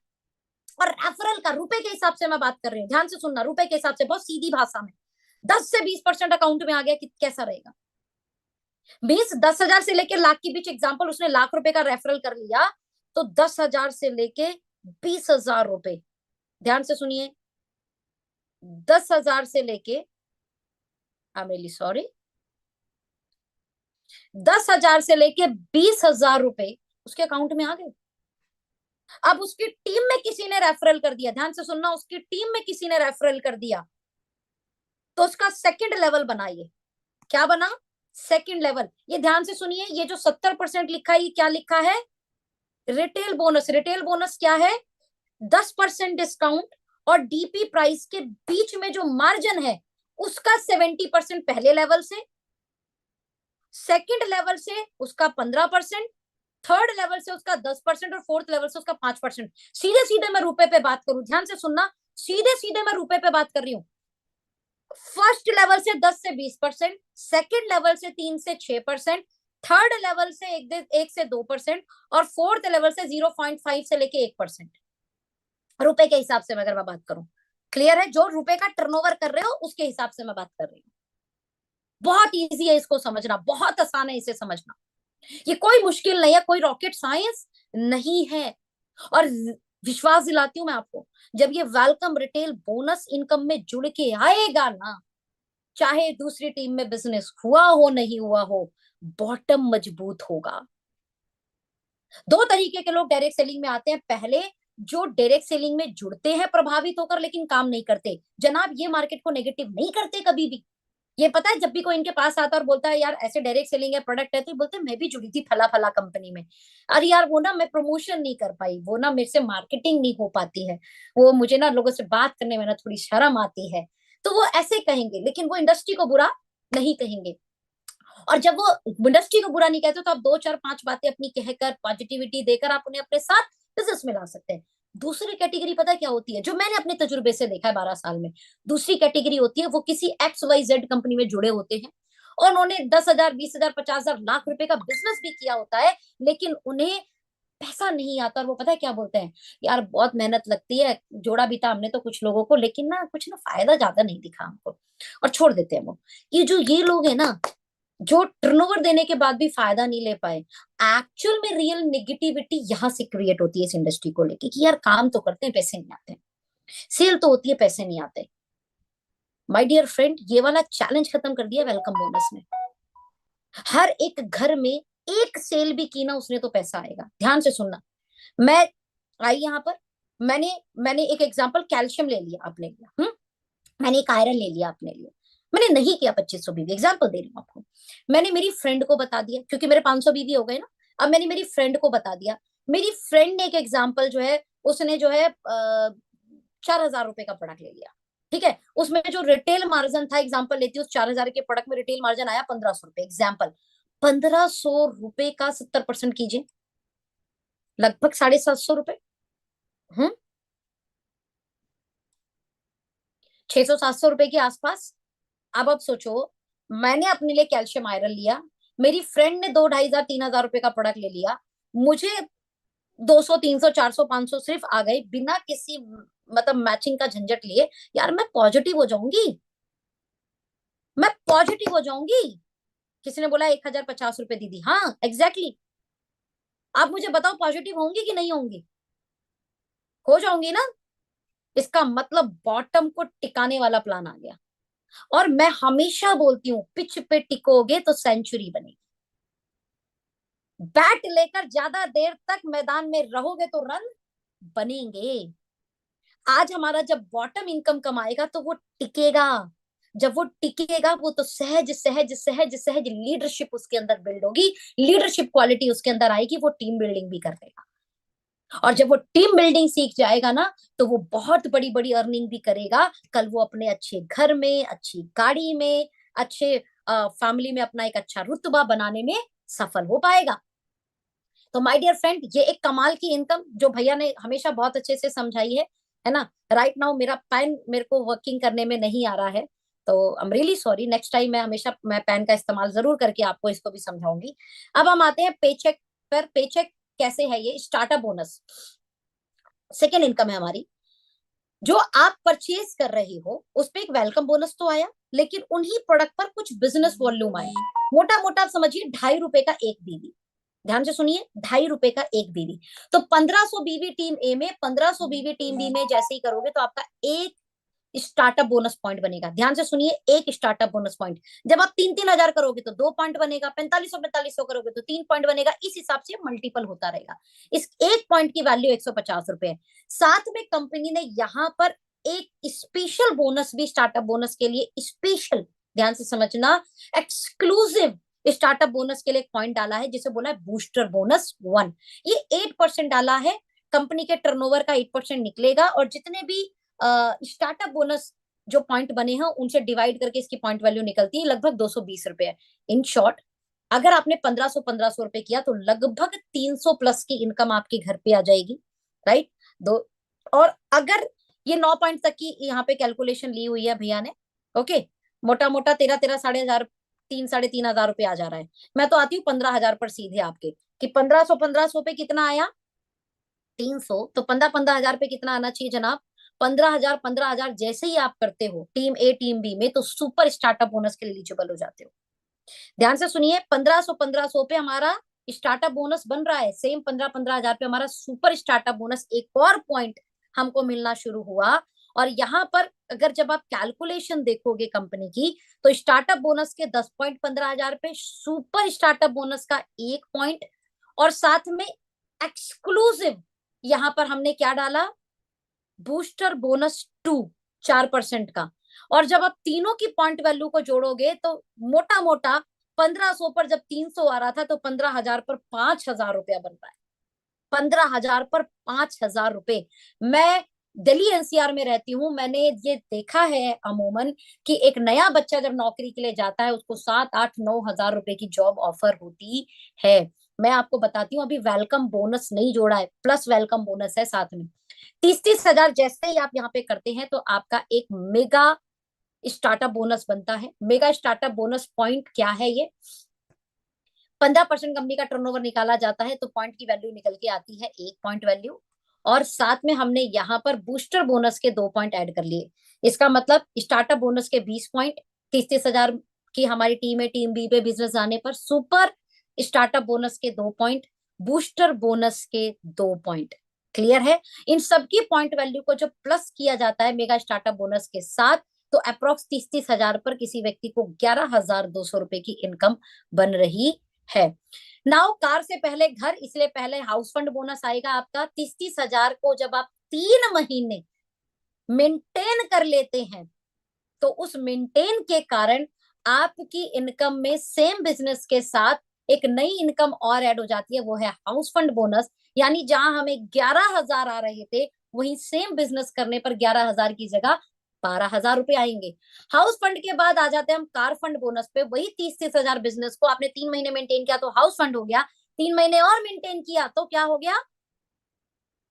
और रेफरल का रुपए के हिसाब से मैं बात कर रही हूँ, ध्यान से सुनना, रुपए के हिसाब से, बहुत सीधी भाषा में। 10 से 20% अकाउंट में आ गया कि कैसा रहेगा। 10,000 से लेकर लाख के बीच एग्जाम्पल, उसने लाख रुपए का रेफरल कर लिया तो 10,000 से लेके 20,000 रुपए, ध्यान से सुनिए, 10,000 से लेके, आई एम रियली सॉरी, 10,000 से लेके 20,000 रुपए उसके अकाउंट में आ गए। अब उसकी टीम में किसी ने रेफरल कर दिया, ध्यान से सुनना, उसकी टीम में किसी ने रेफरल कर दिया तो उसका सेकंड लेवल बना। ये क्या बना? Second level. ये ध्यान से सुनिए, ये जो 70% लिखा है ये क्या लिखा है? Retail bonus. रिटेल बोनस क्या है? 10% डिस्काउंट और डीपी प्राइस के बीच में जो मार्जिन है उसका 70% पहले लेवल से, सेकंड लेवल से उसका 15%, थर्ड लेवल से उसका 10% और फोर्थ लेवल से उसका 5%। सीधे सीधे मैं रुपए पे बात करूं, ध्यान से सुनना, सीधे सीधे मैं रुपए पे बात कर रही हूँ। फर्स्ट लेवल से 10 से 20%, सेकंड लेवल से 3 से 6%, थर्ड लेवल से 1 से 2% और फोर्थ लेवल से 0.5 से लेके 1%। रुपए के हिसाब से अगर मैं बात करूं, क्लियर है? जो रुपए का टर्नओवर कर रहे हो उसके हिसाब से मैं बात कर रही हूँ। बहुत इजी है इसको समझना, बहुत आसान है इसे समझना। ये कोई मुश्किल नहीं है, कोई रॉकेट साइंस नहीं है। और विश्वास दिलाती हूं मैं आपको, जब ये वेलकम रिटेल बोनस इनकम में जुड़ के आएगा ना, चाहे दूसरी टीम में बिजनेस हुआ हो नहीं हुआ हो, बॉटम मजबूत होगा। दो तरीके के लोग डायरेक्ट सेलिंग में आते हैं। पहले जो डायरेक्ट सेलिंग में जुड़ते हैं प्रभावित होकर लेकिन काम नहीं करते। जनाब ये मार्केट को नेगेटिव नहीं करते कभी भी। ये पता है, जब भी कोई इनके पास आता है और बोलता है यार ऐसे डायरेक्ट सेलिंग है, प्रोडक्ट है, तो बोलते हैं मैं भी जुड़ी थी फला फला कंपनी में। अरे यार वो ना मैं प्रमोशन नहीं कर पाई, वो ना मेरे से मार्केटिंग नहीं हो पाती है, वो मुझे ना लोगों से बात करने में ना थोड़ी शर्म आती है। तो वो ऐसे कहेंगे लेकिन वो इंडस्ट्री को बुरा नहीं कहेंगे। और जब वो इंडस्ट्री को बुरा नहीं कहते तो आप 2 4 5 बातें अपनी कहकर पॉजिटिविटी देकर आप उन्हें अपने साथ बिजनेस में ला सकते हैं। दूसरी कैटेगरी पता क्या होती है, जो मैंने अपने तजुर्बे से देखा है 12 साल में। दूसरी कैटेगरी होती है, वो किसी XYZ कंपनी में जुड़े होते हैं और उन्होंने 10,000 20,000 50,000 लाख रुपए का बिजनेस भी किया होता है लेकिन उन्हें पैसा नहीं आता। और वो पता है क्या बोलते हैं, यार बहुत मेहनत लगती है, जोड़ा भी था हमने तो कुछ लोगों को, लेकिन ना कुछ ना फायदा ज्यादा नहीं दिखा हमको, और छोड़ देते हैं वो। ये लोग है ना, जो टर्नओवर देने के बाद भी फायदा नहीं ले पाए, एक्चुअल में रियल नेगेटिविटी यहां से क्रिएट होती है इस इंडस्ट्री को लेके कि यार काम तो करते हैं पैसे नहीं आते हैं। सेल तो होती है, पैसे नहीं आते। माय डियर फ्रेंड, ये वाला चैलेंज खत्म कर दिया वेलकम बोनस ने। हर एक घर में एक सेल भी की ना उसने तो पैसा आएगा। ध्यान से सुनना। मैं आई यहां पर, मैंने मैंने एक एग्जांपल कैल्शियम ले लिया, आपने लिया, मैंने एक आयरन ले लिया, आपने लिया। मैंने नहीं किया 2500 बीवी, एग्जाम्पल दे रही हूँ आपको। मैंने मेरी फ्रेंड को बता दिया, क्योंकि मेरे 500 बीवी हो गए ना। अब मैंने मेरी फ्रेंड को बता दिया। मेरी फ्रेंड ने एक एग्जाम्पल जो है, उसने जो है 4000 रुपए का प्रोडक्ट ले लिया। ठीक है, उसमें जो रिटेल मार्जिन था, एग्जाम्पल लेती हूँ, उस 4000 के प्रोडक्ट में रिटेल मार्जिन आया 1500 रुपए, एग्जाम्पल। 1500 रुपए का 70% कीजिए, लगभग 750 रुपए। हम्म 600-700 रुपए के आसपास। अब सोचो, मैंने अपने लिए कैल्शियम आयरन लिया, मेरी फ्रेंड ने 2 2500 3 हजार रुपए का प्रोडक्ट ले लिया, मुझे 200 300 400 500 सिर्फ आ गए, बिना किसी मतलब मैचिंग का झंझट लिए। यार मैं पॉजिटिव हो जाऊंगी, मैं पॉजिटिव हो जाऊंगी। किसी ने बोला 1050 रुपए दीदी, हाँ एग्जैक्टली exactly। आप मुझे बताओ पॉजिटिव होंगी कि नहीं होंगी? हो जाऊंगी ना। इसका मतलब बॉटम को टिकाने वाला प्लान आ गया। और मैं हमेशा बोलती हूँ, पिच पे टिकोगे तो सेंचुरी बनेगी। बैट लेकर ज्यादा देर तक मैदान में रहोगे तो रन बनेंगे। आज हमारा जब बॉटम इनकम कमाएगा तो वो टिकेगा। जब वो टिकेगा, वो तो सहज सहज सहज सहज लीडरशिप उसके अंदर बिल्ड होगी, लीडरशिप क्वालिटी उसके अंदर आएगी, वो टीम बिल्डिंग भी कर देगा। और जब वो टीम बिल्डिंग सीख जाएगा ना, तो वो बहुत बड़ी बड़ी अर्निंग भी करेगा। कल वो अपने अच्छे घर में, अच्छी गाड़ी में, अच्छे फैमिली में अपना एक अच्छा रुतबा बनाने में सफल हो पाएगा। तो माय डियर फ्रेंड, ये एक कमाल की इनकम जो भैया ने हमेशा बहुत अच्छे से समझाई है ना। राइट नाउ मेरा पेन मेरे को वर्किंग करने में नहीं आ रहा है, तो I am really sorry. Next time मैं पेन का इस्तेमाल जरूर करके आपको इसको भी समझाऊंगी। अब हम आते हैं पेचेक पर। पेचेक कैसे है? ये स्टार्टअप बोनस सेकेंड इनकम है हमारी। जो आप परचेज कर रहे हो उस पे एक वेलकम बोनस तो आया, लेकिन उन्हीं प्रोडक्ट पर कुछ बिजनेस वॉल्यूम आया। मोटा मोटा आप समझिए 2.5 रुपए का एक बीवी। ध्यान से सुनिए, 2.5 रुपए का एक बीवी। तो 1500 बीवी टीम ए में, 1500 बीवी टीम बी में जैसे ही करोगे तो आपका एक स्टार्टअप बोनस पॉइंट बनेगा। ध्यान से सुनिए, एक स्टार्टअप बोनस पॉइंट। जब आप 3-3 हजार करोगे तो 2 पॉइंट बनेगा, 4500-4500 करोगे तो 3 पॉइंट बनेगा। इस हिसाब से मल्टीपल होता रहेगा। इस एक पॉइंट की वैल्यू 150 रुपए है। साथ में कंपनी ने यहां पर एक स्पेशल बोनस भी, स्टार्टअप बोनस के लिए स्पेशल, ध्यान से समझना, एक्सक्लूसिव स्टार्टअप बोनस के लिए एक पॉइंट डाला है, जिसे बोला है बूस्टर बोनस 1। ये 8% डाला है। कंपनी के टर्नओवर का 8% निकलेगा, और जितने भी स्टार्टअप बोनस जो पॉइंट बने हैं उनसे डिवाइड करके इसकी पॉइंट वैल्यू निकलती है, लगभग 220 रुपए है। इन शॉर्ट, अगर आपने 1500 रुपए किया तो लगभग 300 प्लस की इनकम आपके घर पे आ जाएगी। राइट दो। और अगर ये 9 पॉइंट तक की यहाँ पे कैलकुलेशन ली हुई है भैया ने, ओके, मोटा मोटा 13-13 साढ़े हजार, 3-3.5 हजार रुपए आ जा रहा है। मैं तो आती हूँ 15 हजार पर सीधे आपके, कि 1500 पे कितना आया? 300। तो 15-15 हजार पे कितना आना चाहिए जनाब? 15 हजार। जैसे ही आप करते हो टीम ए टीम बी में, तो सुपर स्टार्टअप बोनस के लिए एलिजिबल हो जाते हो। ध्यान से सुनिए, 1500 पे हमारा स्टार्टअप बोनस बन रहा है, सेम 15-15 हजार पे हमारा सुपर स्टार्टअप बोनस एक और पॉइंट हमको मिलना शुरू हुआ। और यहाँ पर अगर जब आप कैलकुलेशन देखोगे कंपनी की, तो स्टार्टअप बोनस के 10 पॉइंट 15 हजार पे, सुपर स्टार्टअप बोनस का 1 पॉइंट, और साथ में एक्सक्लूसिव यहां पर हमने क्या डाला? बूस्टर बोनस 2, 4% का। और जब आप तीनों की पॉइंट वैल्यू को जोड़ोगे तो मोटा मोटा 1500 पर जब 300 आ रहा था, तो 15 हजार पर 5 हजार रुपया बन रहा है। 15 हजार पर 5 हजार रुपए। मैं दिल्ली एनसीआर में रहती हूँ, मैंने ये देखा है अमूमन कि एक नया बच्चा जब नौकरी के लिए जाता है, उसको 7-8-9 हजार रुपए की जॉब ऑफर होती है। मैं आपको बताती हूँ, अभी वेलकम बोनस नहीं जोड़ा है, प्लस वेलकम बोनस है साथ में। 30-30 हजार जैसे ही आप यहाँ पे करते हैं, तो आपका एक मेगा स्टार्टअप बोनस बनता है। मेगा स्टार्टअप बोनस पॉइंट क्या है? ये 15% कंपनी का टर्नओवर निकाला जाता है, तो पॉइंट की वैल्यू निकल के आती है 1 पॉइंट वैल्यू। और साथ में हमने यहाँ पर बूस्टर बोनस के 2 पॉइंट ऐड कर लिए। इसका मतलब स्टार्टअप बोनस के 20 पॉइंट, 30-30 हजार की हमारी टीम है टीम बी पे बिजनेस आने पर, सुपर स्टार्टअप बोनस के 2 पॉइंट, बूस्टर बोनस के 2 पॉइंट। क्लियर है? इन सबकी पॉइंट वैल्यू को जब प्लस किया जाता है मेगा स्टार्टअप बोनस के साथ, तो अप्रोक्स 30-30 हजार पर किसी व्यक्ति को 11,200 रुपए की इनकम बन रही है। नाउ कार से पहले घर, इसलिए पहले हाउस फंड बोनस आएगा आपका 30-30 हजार को जब आप 3 महीने मेंटेन कर लेते हैं, तो उस मेंटेन के कारण आपकी इनकम में सेम बिजनेस के साथ एक नई इनकम और ऐड हो जाती है, वो है हाउस फंड बोनस। यानी जहां हमें 11,000 आ रहे थे, वहीं सेम बिजनेस करने पर 11,000 की जगह 12,000 रुपए आएंगे। हाउस फंड के बाद आ जाते हैं हम कार फंड बोनस पे। वही 30-30 हजार बिजनेस को आपने 3 महीने मेंटेन किया तो हाउस फंड हो गया, 3 महीने और मेंटेन किया तो क्या हो गया?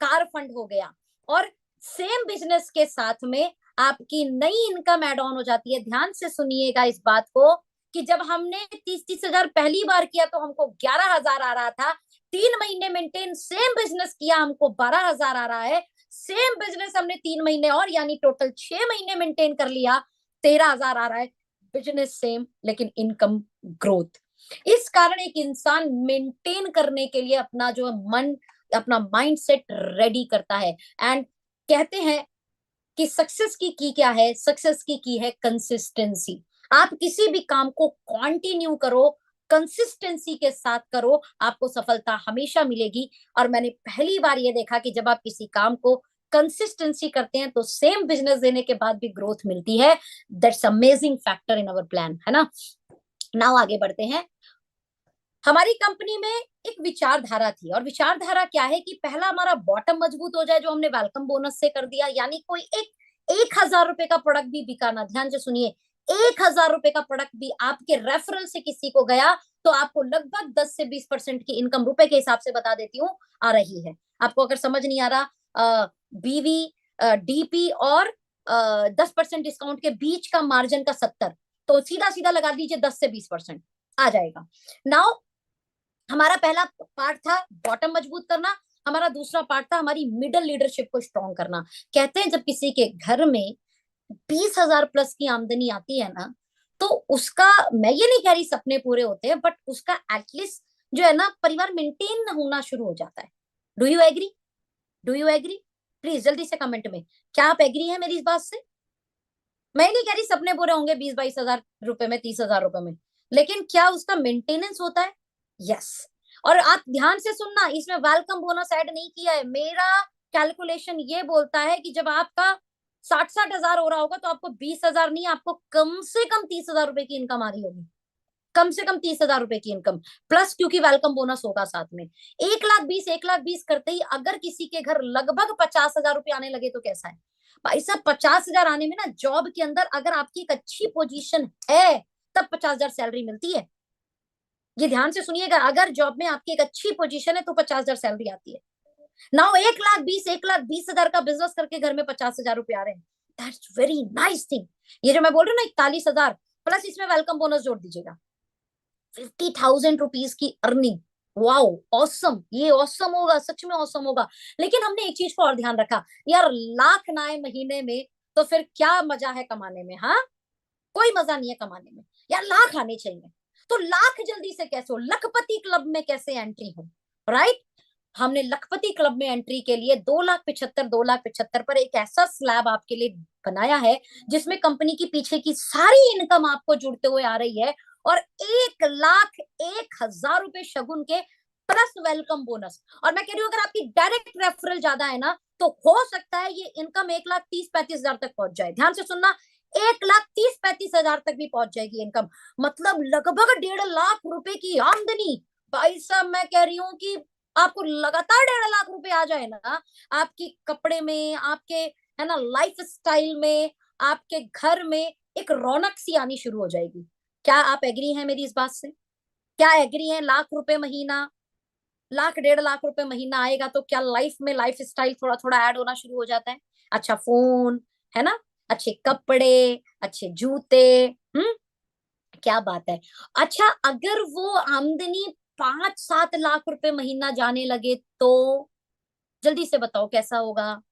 कार फंड हो गया। और सेम बिजनेस के साथ में आपकी नई इनकम एड ऑन हो जाती है। ध्यान से सुनिएगा इस बात को कि जब हमने 30-30 हजार पहली बार किया तो हमको 11,000 आ रहा था, 3 महीने मेंटेन सेम बिजनेस किया, हमको 12,000 आ रहा है। सेम बिजनेस हमने 3 महीने और यानी टोटल 6 महीने मेंटेन कर लिया, 13,000 आ रहा है। बिजनेस सेम लेकिन इनकम ग्रोथ। इस कारण एक इंसान मेंटेन करने के लिए अपना जो मन, अपना माइंड सेट रेडी करता है। एंड कहते हैं कि सक्सेस की क्या है? सक्सेस की है कंसिस्टेंसी। आप किसी भी काम को कंटिन्यू करो, कंसिस्टेंसी के साथ करो, आपको सफलता हमेशा मिलेगी। और मैंने पहली बार ये देखा कि जब आप किसी काम को कंसिस्टेंसी करते हैं तो सेम बिजनेस देने के बाद भी ग्रोथ मिलती है। That's amazing factor in our plan, है ना? नाउ आगे बढ़ते हैं। हमारी कंपनी में एक विचारधारा थी, और विचारधारा क्या है कि पहला हमारा बॉटम मजबूत हो जाए, जो हमने वेलकम बोनस से कर दिया। यानी कोई एक 1,000 रुपए का प्रोडक्ट भी बिका ना, ध्यान से सुनिए, 1,000 रुपए का प्रोडक्ट भी आपके रेफरल से किसी को गया तो आपको लगभग 10 से 20% की इनकम, रुपए के हिसाब से बता देती हूँ, आ रही है। आपको अगर समझ नहीं आ रहा, बीवी, डीपी और 10% डिस्काउंट के बीच का मार्जिन का 70, तो सीधा सीधा लगा दीजिए 10 से 20% आ जाएगा। नाउ हमारा पहला पार्ट था बॉटम मजबूत करना, हमारा दूसरा पार्ट था हमारी मिडल लीडरशिप को स्ट्रॉन्ग करना। कहते हैं जब किसी के घर में 20,000 प्लस की आमदनी आती है ना, तो उसका, मैं ये नहीं कह रही सपने पूरे होते हैं, बट उसका एटलीस्ट जो है ना परिवार मेंटेन होना शुरू हो जाता है। Do you agree? Do you agree? Please जल्दी से कमेंट में, क्या आप एग्री हैं मेरी इस बात से? मैं नहीं कह रही सपने पूरे होंगे 20-22 हजार रुपए में, 30,000 रुपए में, लेकिन क्या उसका मेंटेनेंस होता है? यस। और आप ध्यान से सुनना, इसमें वेलकम बोनस ऐड नहीं किया है। मेरा कैलकुलेशन ये बोलता है कि जब आपका 60-60 हजार हो रहा होगा तो आपको 20,000 नहीं, आपको कम से कम 30,000 रुपए की इनकम आ रही होगी। कम से कम 30,000 रुपए की इनकम प्लस, क्योंकि वेलकम बोनस होगा साथ में। 1,20,000 करते ही अगर किसी के घर लगभग 50,000 रुपए आने लगे तो कैसा है भाई साहब? 50,000 आने में ना, जॉब के अंदर अगर आपकी एक अच्छी पोजीशन है तब 50,000 सैलरी मिलती है। ये ध्यान से सुनिएगा, अगर जॉब में आपकी एक अच्छी पोजीशन है तो 50,000 सैलरी आती है। नाउ 1,20,000 का बिजनेस करके घर में 50,000 रुपए आ रहे हैं, दैट्स वेरी नाइस थिंग। ये जो मैं बोल रही हूँ ना 41,000 प्लस इसमें वेलकम बोनस जोड़ दीजिएगा, 50,000 रुपीज की अर्निंग। वाओ, ऑसम, ये ऑसम होगा, सच में ऑसम होगा। लेकिन हमने एक चीज को और ध्यान रखा, यार लाख ना आए महीने में तो फिर क्या मजा है कमाने में? हाँ, कोई मजा नहीं है कमाने में। यार लाख आने चाहिए। तो लाख जल्दी से कैसे हो? लखपति क्लब में कैसे एंट्री हो? राइट? हमने लखपति क्लब में एंट्री के लिए 2,75,2,75,000 पर एक ऐसा स्लैब आपके लिए बनाया है, जिसमें कंपनी की पीछे की सारी इनकम आपको जुड़ते हुए आ रही है, और 1,01,000 रुपए शगुन के प्लस वेलकम बोनस। और मैं कह रही हूँ अगर आपकी डायरेक्ट रेफरल ज्यादा है ना, तो हो सकता है ये इनकम 1,30,35,000 तक पहुंच जाए। ध्यान से सुनना, 1,30,35,000 तक भी पहुंच जाएगी इनकम, मतलब लगभग 1,50,000 रुपए की आमदनी। भाई साहब मैं कह रही हूँ कि आपको लगातार 1,50,000 रुपए आ जाए ना, आपकी कपड़े में, आपके, है ना, लाइफ स्टाइल में, आपके घर में एक रौनक सी आनी शुरू हो जाएगी। क्या आप एग्री हैं मेरी इस बात से? क्या एग्री हैं? लाख रुपए महीना, लाख 1,50,000 रुपए महीना आएगा तो क्या लाइफ में लाइफ स्टाइल थोड़ा थोड़ा ऐड होना शुरू हो जाता है? अच्छा फोन, है ना, अच्छे कपड़े, अच्छे जूते, हम्म, क्या बात है। अच्छा अगर वो आमदनी 5-7 लाख रुपए महीना जाने लगे तो जल्दी से बताओ कैसा होगा?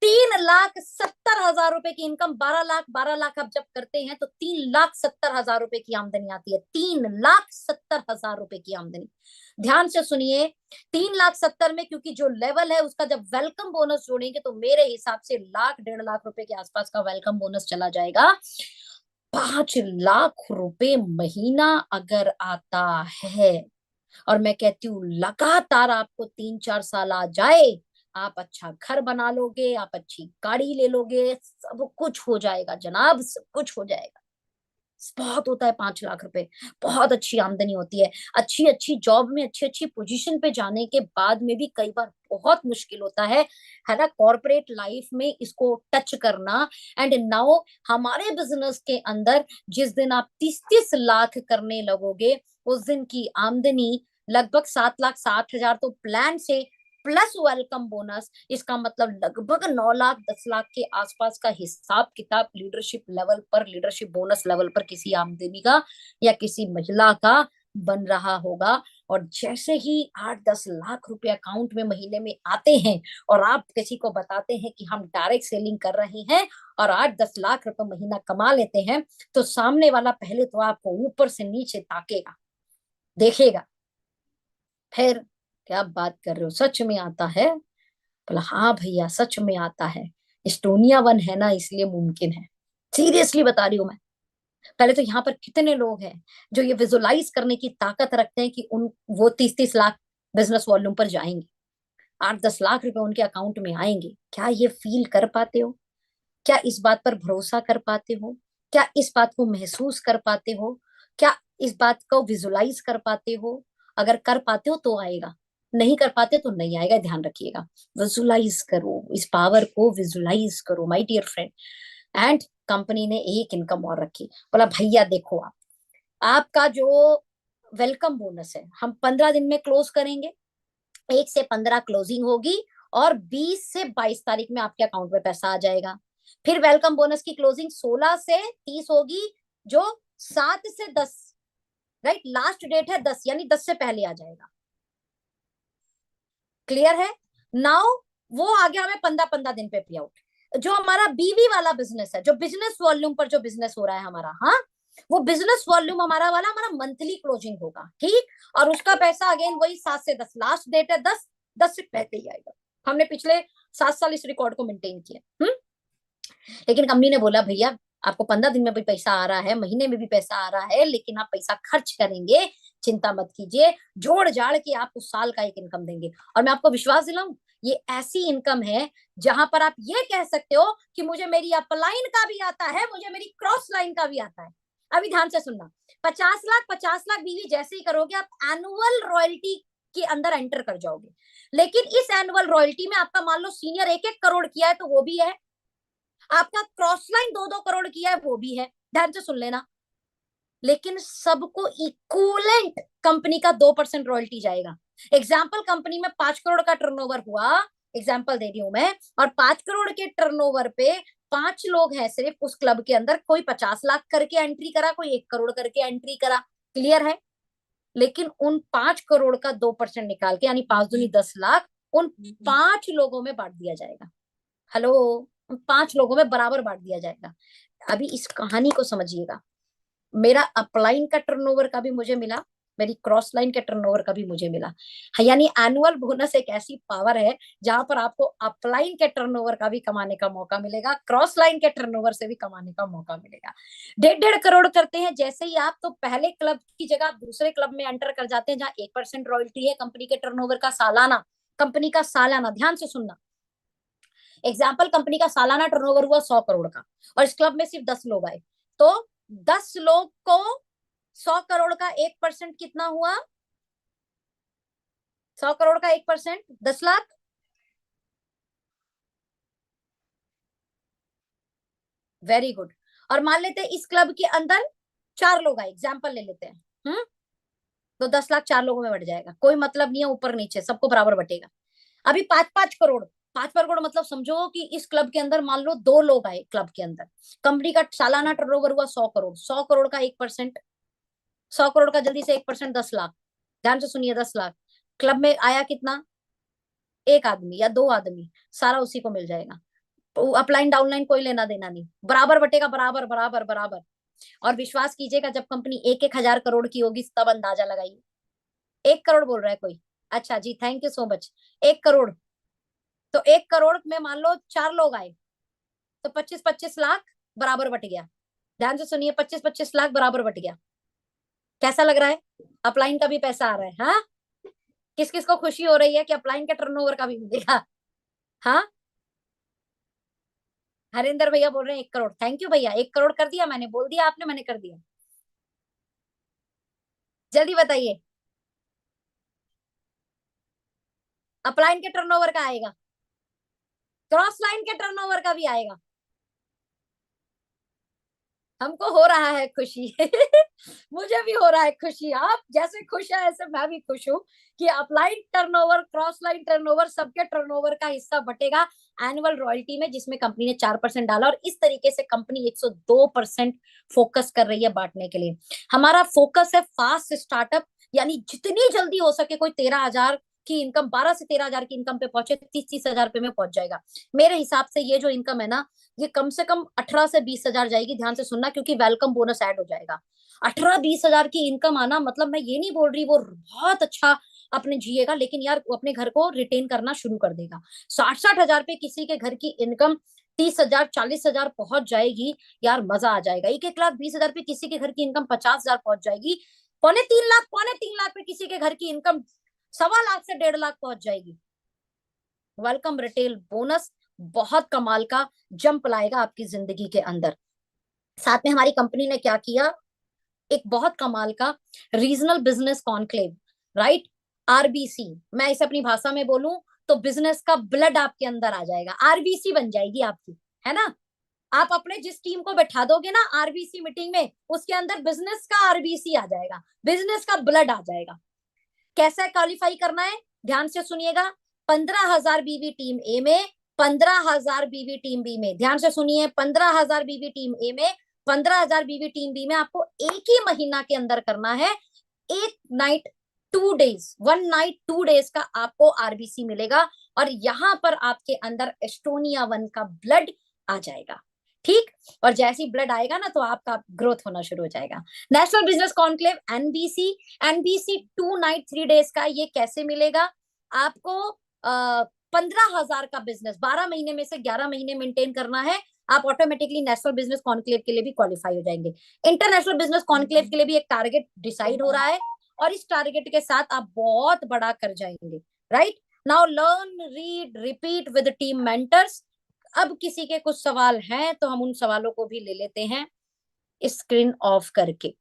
3,70,000 रुपए की इनकम, 12 लाख आप जब करते हैं तो 3,70,000 रुपए की आमदनी आती है। 3,70,000 रुपए की आमदनी, ध्यान से सुनिए। 3,70,000 में क्योंकि जो लेवल है उसका जब वेलकम बोनस जोड़ेंगे तो मेरे हिसाब से लाख 1.5 लाख रुपए के आसपास का वेलकम बोनस चला जाएगा। 5 लाख रुपए महीना अगर आता है, और मैं कहती हूँ लगातार आपको 3-4 साल आ जाए, आप अच्छा घर बना लोगे, आप अच्छी गाड़ी ले लोगे, सब कुछ हो जाएगा जनाब, सब कुछ हो जाएगा। बहुत होता है 5 लाख रुपए, बहुत अच्छी आमदनी होती है। अच्छी अच्छी जॉब में, अच्छी अच्छी पोजीशन पे जाने के बाद में भी कई बार बहुत मुश्किल होता है ना, कॉर्पोरेट लाइफ में इसको टच करना। एंड नाउ हमारे बिजनेस के अंदर जिस दिन आप 30-30 लाख करने लगोगे, उस दिन की आमदनी लगभग 7,60,000 तो प्लान से प्लस वेलकम बोनस, इसका मतलब लगभग 9 लाख 10 लाख के आसपास का हिसाब किताब लीडरशिप लेवल पर, लीडरशिप बोनस लेवल पर किसी आमदनी का या किसी महिला का बन रहा होगा। और जैसे ही 8-10 लाख रुपए अकाउंट में महीने में आते हैं और आप किसी को बताते हैं कि हम डायरेक्ट सेलिंग कर रहे हैं और 8-10 लाख रुपए महीना कमा लेते हैं, तो सामने वाला पहले तो आपको ऊपर से नीचे ताकेगा, देखेगा, फिर क्या बात कर रहे हो, सच में आता है? बोला हाँ भैया सच में आता है, एस्टोनिया 1 है ना इसलिए मुमकिन है। सीरियसली बता रही हूँ मैं। पहले तो यहाँ पर कितने लोग हैं जो ये विजुलाइज करने की ताकत रखते हैं कि उन वो 30-30 लाख बिजनेस वॉल्यूम पर जाएंगे, 8-10 लाख रुपए उनके अकाउंट में आएंगे। क्या ये फील कर पाते हो? क्या इस बात पर भरोसा कर पाते हो? क्या इस बात को महसूस कर पाते हो? क्या इस बात को विजुलाइज कर पाते हो? अगर कर पाते हो तो आएगा, नहीं कर पाते तो नहीं आएगा, ध्यान रखिएगा। विजुलाइज करो, इस पावर को विजुलाइज करो my dear friend. And company ने एक इनकम और रखी, बोला भैया देखो आपका जो वेलकम बोनस है हम 15 दिन में क्लोज करेंगे, 1 से 15 क्लोजिंग होगी और 20 से 22 तारीख में आपके अकाउंट में पैसा आ जाएगा। फिर वेलकम बोनस की क्लोजिंग 16 से 30 होगी, जो 7 से 10, राइट, लास्ट डेट है 10, यानी 10 से पहले आ जाएगा। क्लियर है? नाउ वो आ गया हमें 15-15 दिन पे पे आउट। जो हमारा बीवी वाला बिजनेस है, जो बिजनेस वॉल्यूम पर जो बिजनेस हो रहा है हमारा, हाँ, वो बिजनेस वॉल्यूम हमारा वाला हमारा मंथली क्लोजिंग होगा, ठीक। और उसका पैसा अगेन वही 7 से 10, लास्ट डेट है 10, 10 से पहले ही आएगा। हमने पिछले 7 साल इस रिकॉर्ड को मेंटेन किया। लेकिन कंपनी ने बोला भैया आपको 15 दिन में भी पैसा आ रहा है, महीने में भी पैसा आ रहा है, लेकिन आप पैसा खर्च करेंगे, चिंता मत कीजिए, जोड़ जाड़ के आपको साल का एक इनकम देंगे। और मैं आपको विश्वास दिलाऊं, ये ऐसी इनकम है जहां पर आप ये कह सकते हो कि मुझे मेरी अपलाइन का भी आता है, मुझे मेरी क्रॉस लाइन का भी आता है। अभी ध्यान से सुनना, 50 लाख 50 लाख बीवी जैसे ही करोगे आप एनुअल रॉयल्टी के अंदर एंटर कर जाओगे। लेकिन इस एनुअल रॉयल्टी में आपका मान लो सीनियर 1-1 करोड़ किया है तो वो भी है, आपका क्रॉस लाइन 2-2 करोड़ किया है वो भी है, ध्यान से सुन लेना। लेकिन सबको इक्वलेंट कंपनी का 2% रॉयल्टी जाएगा। एग्जाम्पल, कंपनी में 5 करोड़ का टर्नओवर हुआ, एग्जाम्पल दे रही हूं मैं, और 5 करोड़ के टर्नओवर पे 5 लोग हैं सिर्फ उस क्लब के अंदर, कोई 50 लाख करके एंट्री करा, कोई 1 करोड़ करके एंट्री करा, क्लियर है? लेकिन उन 5 करोड़ का 2% निकाल के, यानी 5 दूनी 10 लाख, उन 5 लोगों में बांट दिया जाएगा। हेलो, 5 लोगों में बराबर बांट दिया जाएगा। अभी इस कहानी को समझिएगा, मेरा अपलाइन का टर्नओवर का भी मुझे मिला, मेरी क्रॉस लाइन के टर्नओवर का भी मुझे मिला। हाँ, यानी एनुअल बोनस एक ऐसी पावर है जहां पर आपको अपलाइन के टर्नओवर का भी कमाने का मौका मिलेगा, क्रॉस लाइन के टर्नओवर से भी कमाने का मौका मिलेगा। 1.5-1.5 करोड़ करते हैं जैसे ही आप, तो पहले क्लब की जगह आप दूसरे क्लब में एंटर कर जाते हैं जहां 1% रॉयल्टी है कंपनी के टर्नओवर का सालाना, कंपनी का सालाना, ध्यान से सुनना। एग्जाम्पल, कंपनी का सालाना टर्नओवर हुआ 100 करोड़ का और इस क्लब में सिर्फ 10 लोग आए, तो 10 लोग को 100 करोड़ का 1% कितना हुआ? 100 करोड़ का 1% 10 लाख। Very good. और मान लेते हैं इस क्लब के अंदर 4 लोग आए, एग्जाम्पल ले लेते हैं, तो 10 लाख 4 लोगों में बढ़ जाएगा, कोई मतलब नहीं है ऊपर नीचे, सबको बराबर बटेगा। अभी 5-5 करोड़, 5 करोड़ मतलब समझो कि इस क्लब के अंदर मान लो 2 लोग आए क्लब के अंदर, कंपनी का सालाना टर्नओवर हुआ 100 करोड़, 100 करोड़ का 1%, 100 करोड़ का जल्दी से 1% 10 लाख, ध्यान से सुनिए, 10 लाख। क्लब में आया कितना? एक आदमी या 2 आदमी, सारा उसी को मिल जाएगा। अपलाइन डाउनलाइन कोई लेना देना नहीं, बराबर बटेगा, बराबर बराबर बराबर। और विश्वास कीजिएगा, जब कंपनी 1-1 हजार करोड़ की होगी तब अंदाजा लगाइए। 1 करोड़ बोल रहा है कोई? अच्छा जी, thank you so much. 1 crore, तो 1 करोड़ में मान लो 4 लोग आए, तो 25-25 लाख बराबर बट गया। ध्यान से सुनिए, 25-25 लाख बराबर बट गया। कैसा लग रहा है? अपलाइन का भी पैसा आ रहा है, हाँ? किस किस को खुशी हो रही है कि अपलाइन के टर्नओवर का भी मिलेगा? हाँ, हरिंदर भैया बोल रहे हैं 1 करोड़। थैंक यू भैया, 1 करोड़ कर दिया मैंने, बोल दिया आपने, मैंने कर दिया। जल्दी बताइए, अपलाइन के टर्नओवर का आएगा, क्रॉस लाइन के टर्नओवर का भी आएगा। हमको हो रहा है खुशी मुझे भी हो रहा है खुशी। आप जैसे खुश है ऐसे मैं भी खुश हूँ कि upline turnover, cross line turnover, सबके टर्नओवर का हिस्सा बटेगा एनुअल रॉयल्टी में, जिसमें कंपनी ने 4% डाला। और इस तरीके से कंपनी 102% फोकस कर रही है बांटने के लिए। हमारा फोकस है फास्ट स्टार्टअप, यानी जितनी जल्दी हो सके कोई 13,000 की इनकम, 12 से 13,000 की इनकम पे पहुंचे, 30-30 हजार पे में पहुंच जाएगा। मेरे हिसाब से ये जो इनकम है ना, ये कम से कम 18 से 20 हजार जाएगी। ध्यान से सुनना, क्योंकि वेलकम बोनस ऐड हो जाएगा। 18-20 हजार की इनकम आना मतलब, मैं ये नहीं बोल रही वो बहुत अच्छा अपने जिएगा, लेकिन यार वो अपने घर को रिटेन करना शुरू कर देगा। 60-60 हजार पे किसी के घर की इनकम 30 हजार 40 हजार पहुंच जाएगी, यार मजा आ जाएगा। 1-1 लाख 20 हजार पे किसी के घर की इनकम 50 हजार पहुंच जाएगी। पौने तीन लाख पे किसी के घर की इनकम 1.25 लाख से 1.5 लाख पहुंच जाएगी। वेलकम रिटेल बोनस बहुत कमाल का जंप लाएगा आपकी जिंदगी के अंदर। साथ में हमारी कंपनी ने क्या किया, एक बहुत कमाल का regional business conclave, right, RBC. मैं इसे अपनी भाषा में बोलूं तो बिजनेस का ब्लड आपके अंदर आ जाएगा, आरबीसी बन जाएगी आपकी, है ना? आप अपने जिस टीम को बैठा दोगे ना आरबीसी मीटिंग में, उसके अंदर बिजनेस का आरबीसी आ जाएगा, बिजनेस का ब्लड आ जाएगा। कैसे क्वालिफाई करना है, ध्यान से सुनिएगा। 15,000 बीवी टीम ए में, 15,000 बीवी टीम बी में, ध्यान से सुनिए, 15,000 बीवी टीम ए में, 15,000 बीवी टीम बी में आपको एक ही महीना के अंदर करना है। एक नाइट 2 डेज, 1 नाइट 2 डेज का आपको आरबीसी मिलेगा, और यहां पर आपके अंदर एस्टोनिया 1 का ब्लड आ जाएगा। ठीक, और जैसे ही ब्लड आएगा ना, तो आपका ग्रोथ होना शुरू हो जाएगा। National business conclave NBC, NBC 2 night 3 days का ये कैसे मिलेगा आपको? 15,000 का बिजनेस 12 महीने में से 11 महीने मेंटेन करना है, आप ऑटोमेटिकली नेशनल बिजनेस कॉन्क्लेव के लिए भी क्वालिफाई हो जाएंगे। इंटरनेशनल बिजनेस कॉन्क्लेव के लिए भी एक टारगेट डिसाइड हो रहा है, और इस टारगेट के साथ आप बहुत बड़ा कर जाएंगे। Right now, learn read repeat with team mentors. अब किसी के कुछ सवाल हैं तो हम उन सवालों को भी ले लेते हैं स्क्रीन ऑफ करके।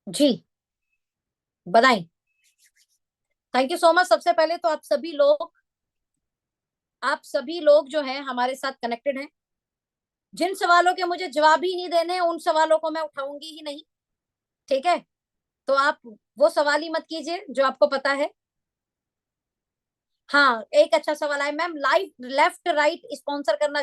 जी, बताएं। Thank you so much. सबसे पहले तो आप सभी लोग जो है हमारे साथ कनेक्टेड हैं। जिन सवालों के मुझे जवाब ही नहीं देने, उन सवालों को मैं उठाऊंगी ही नहीं, ठीक है? तो आप वो सवाल ही मत कीजिए जो आपको पता है। हाँ, एक अच्छा सवाल है ma'am, live left right sponsor करना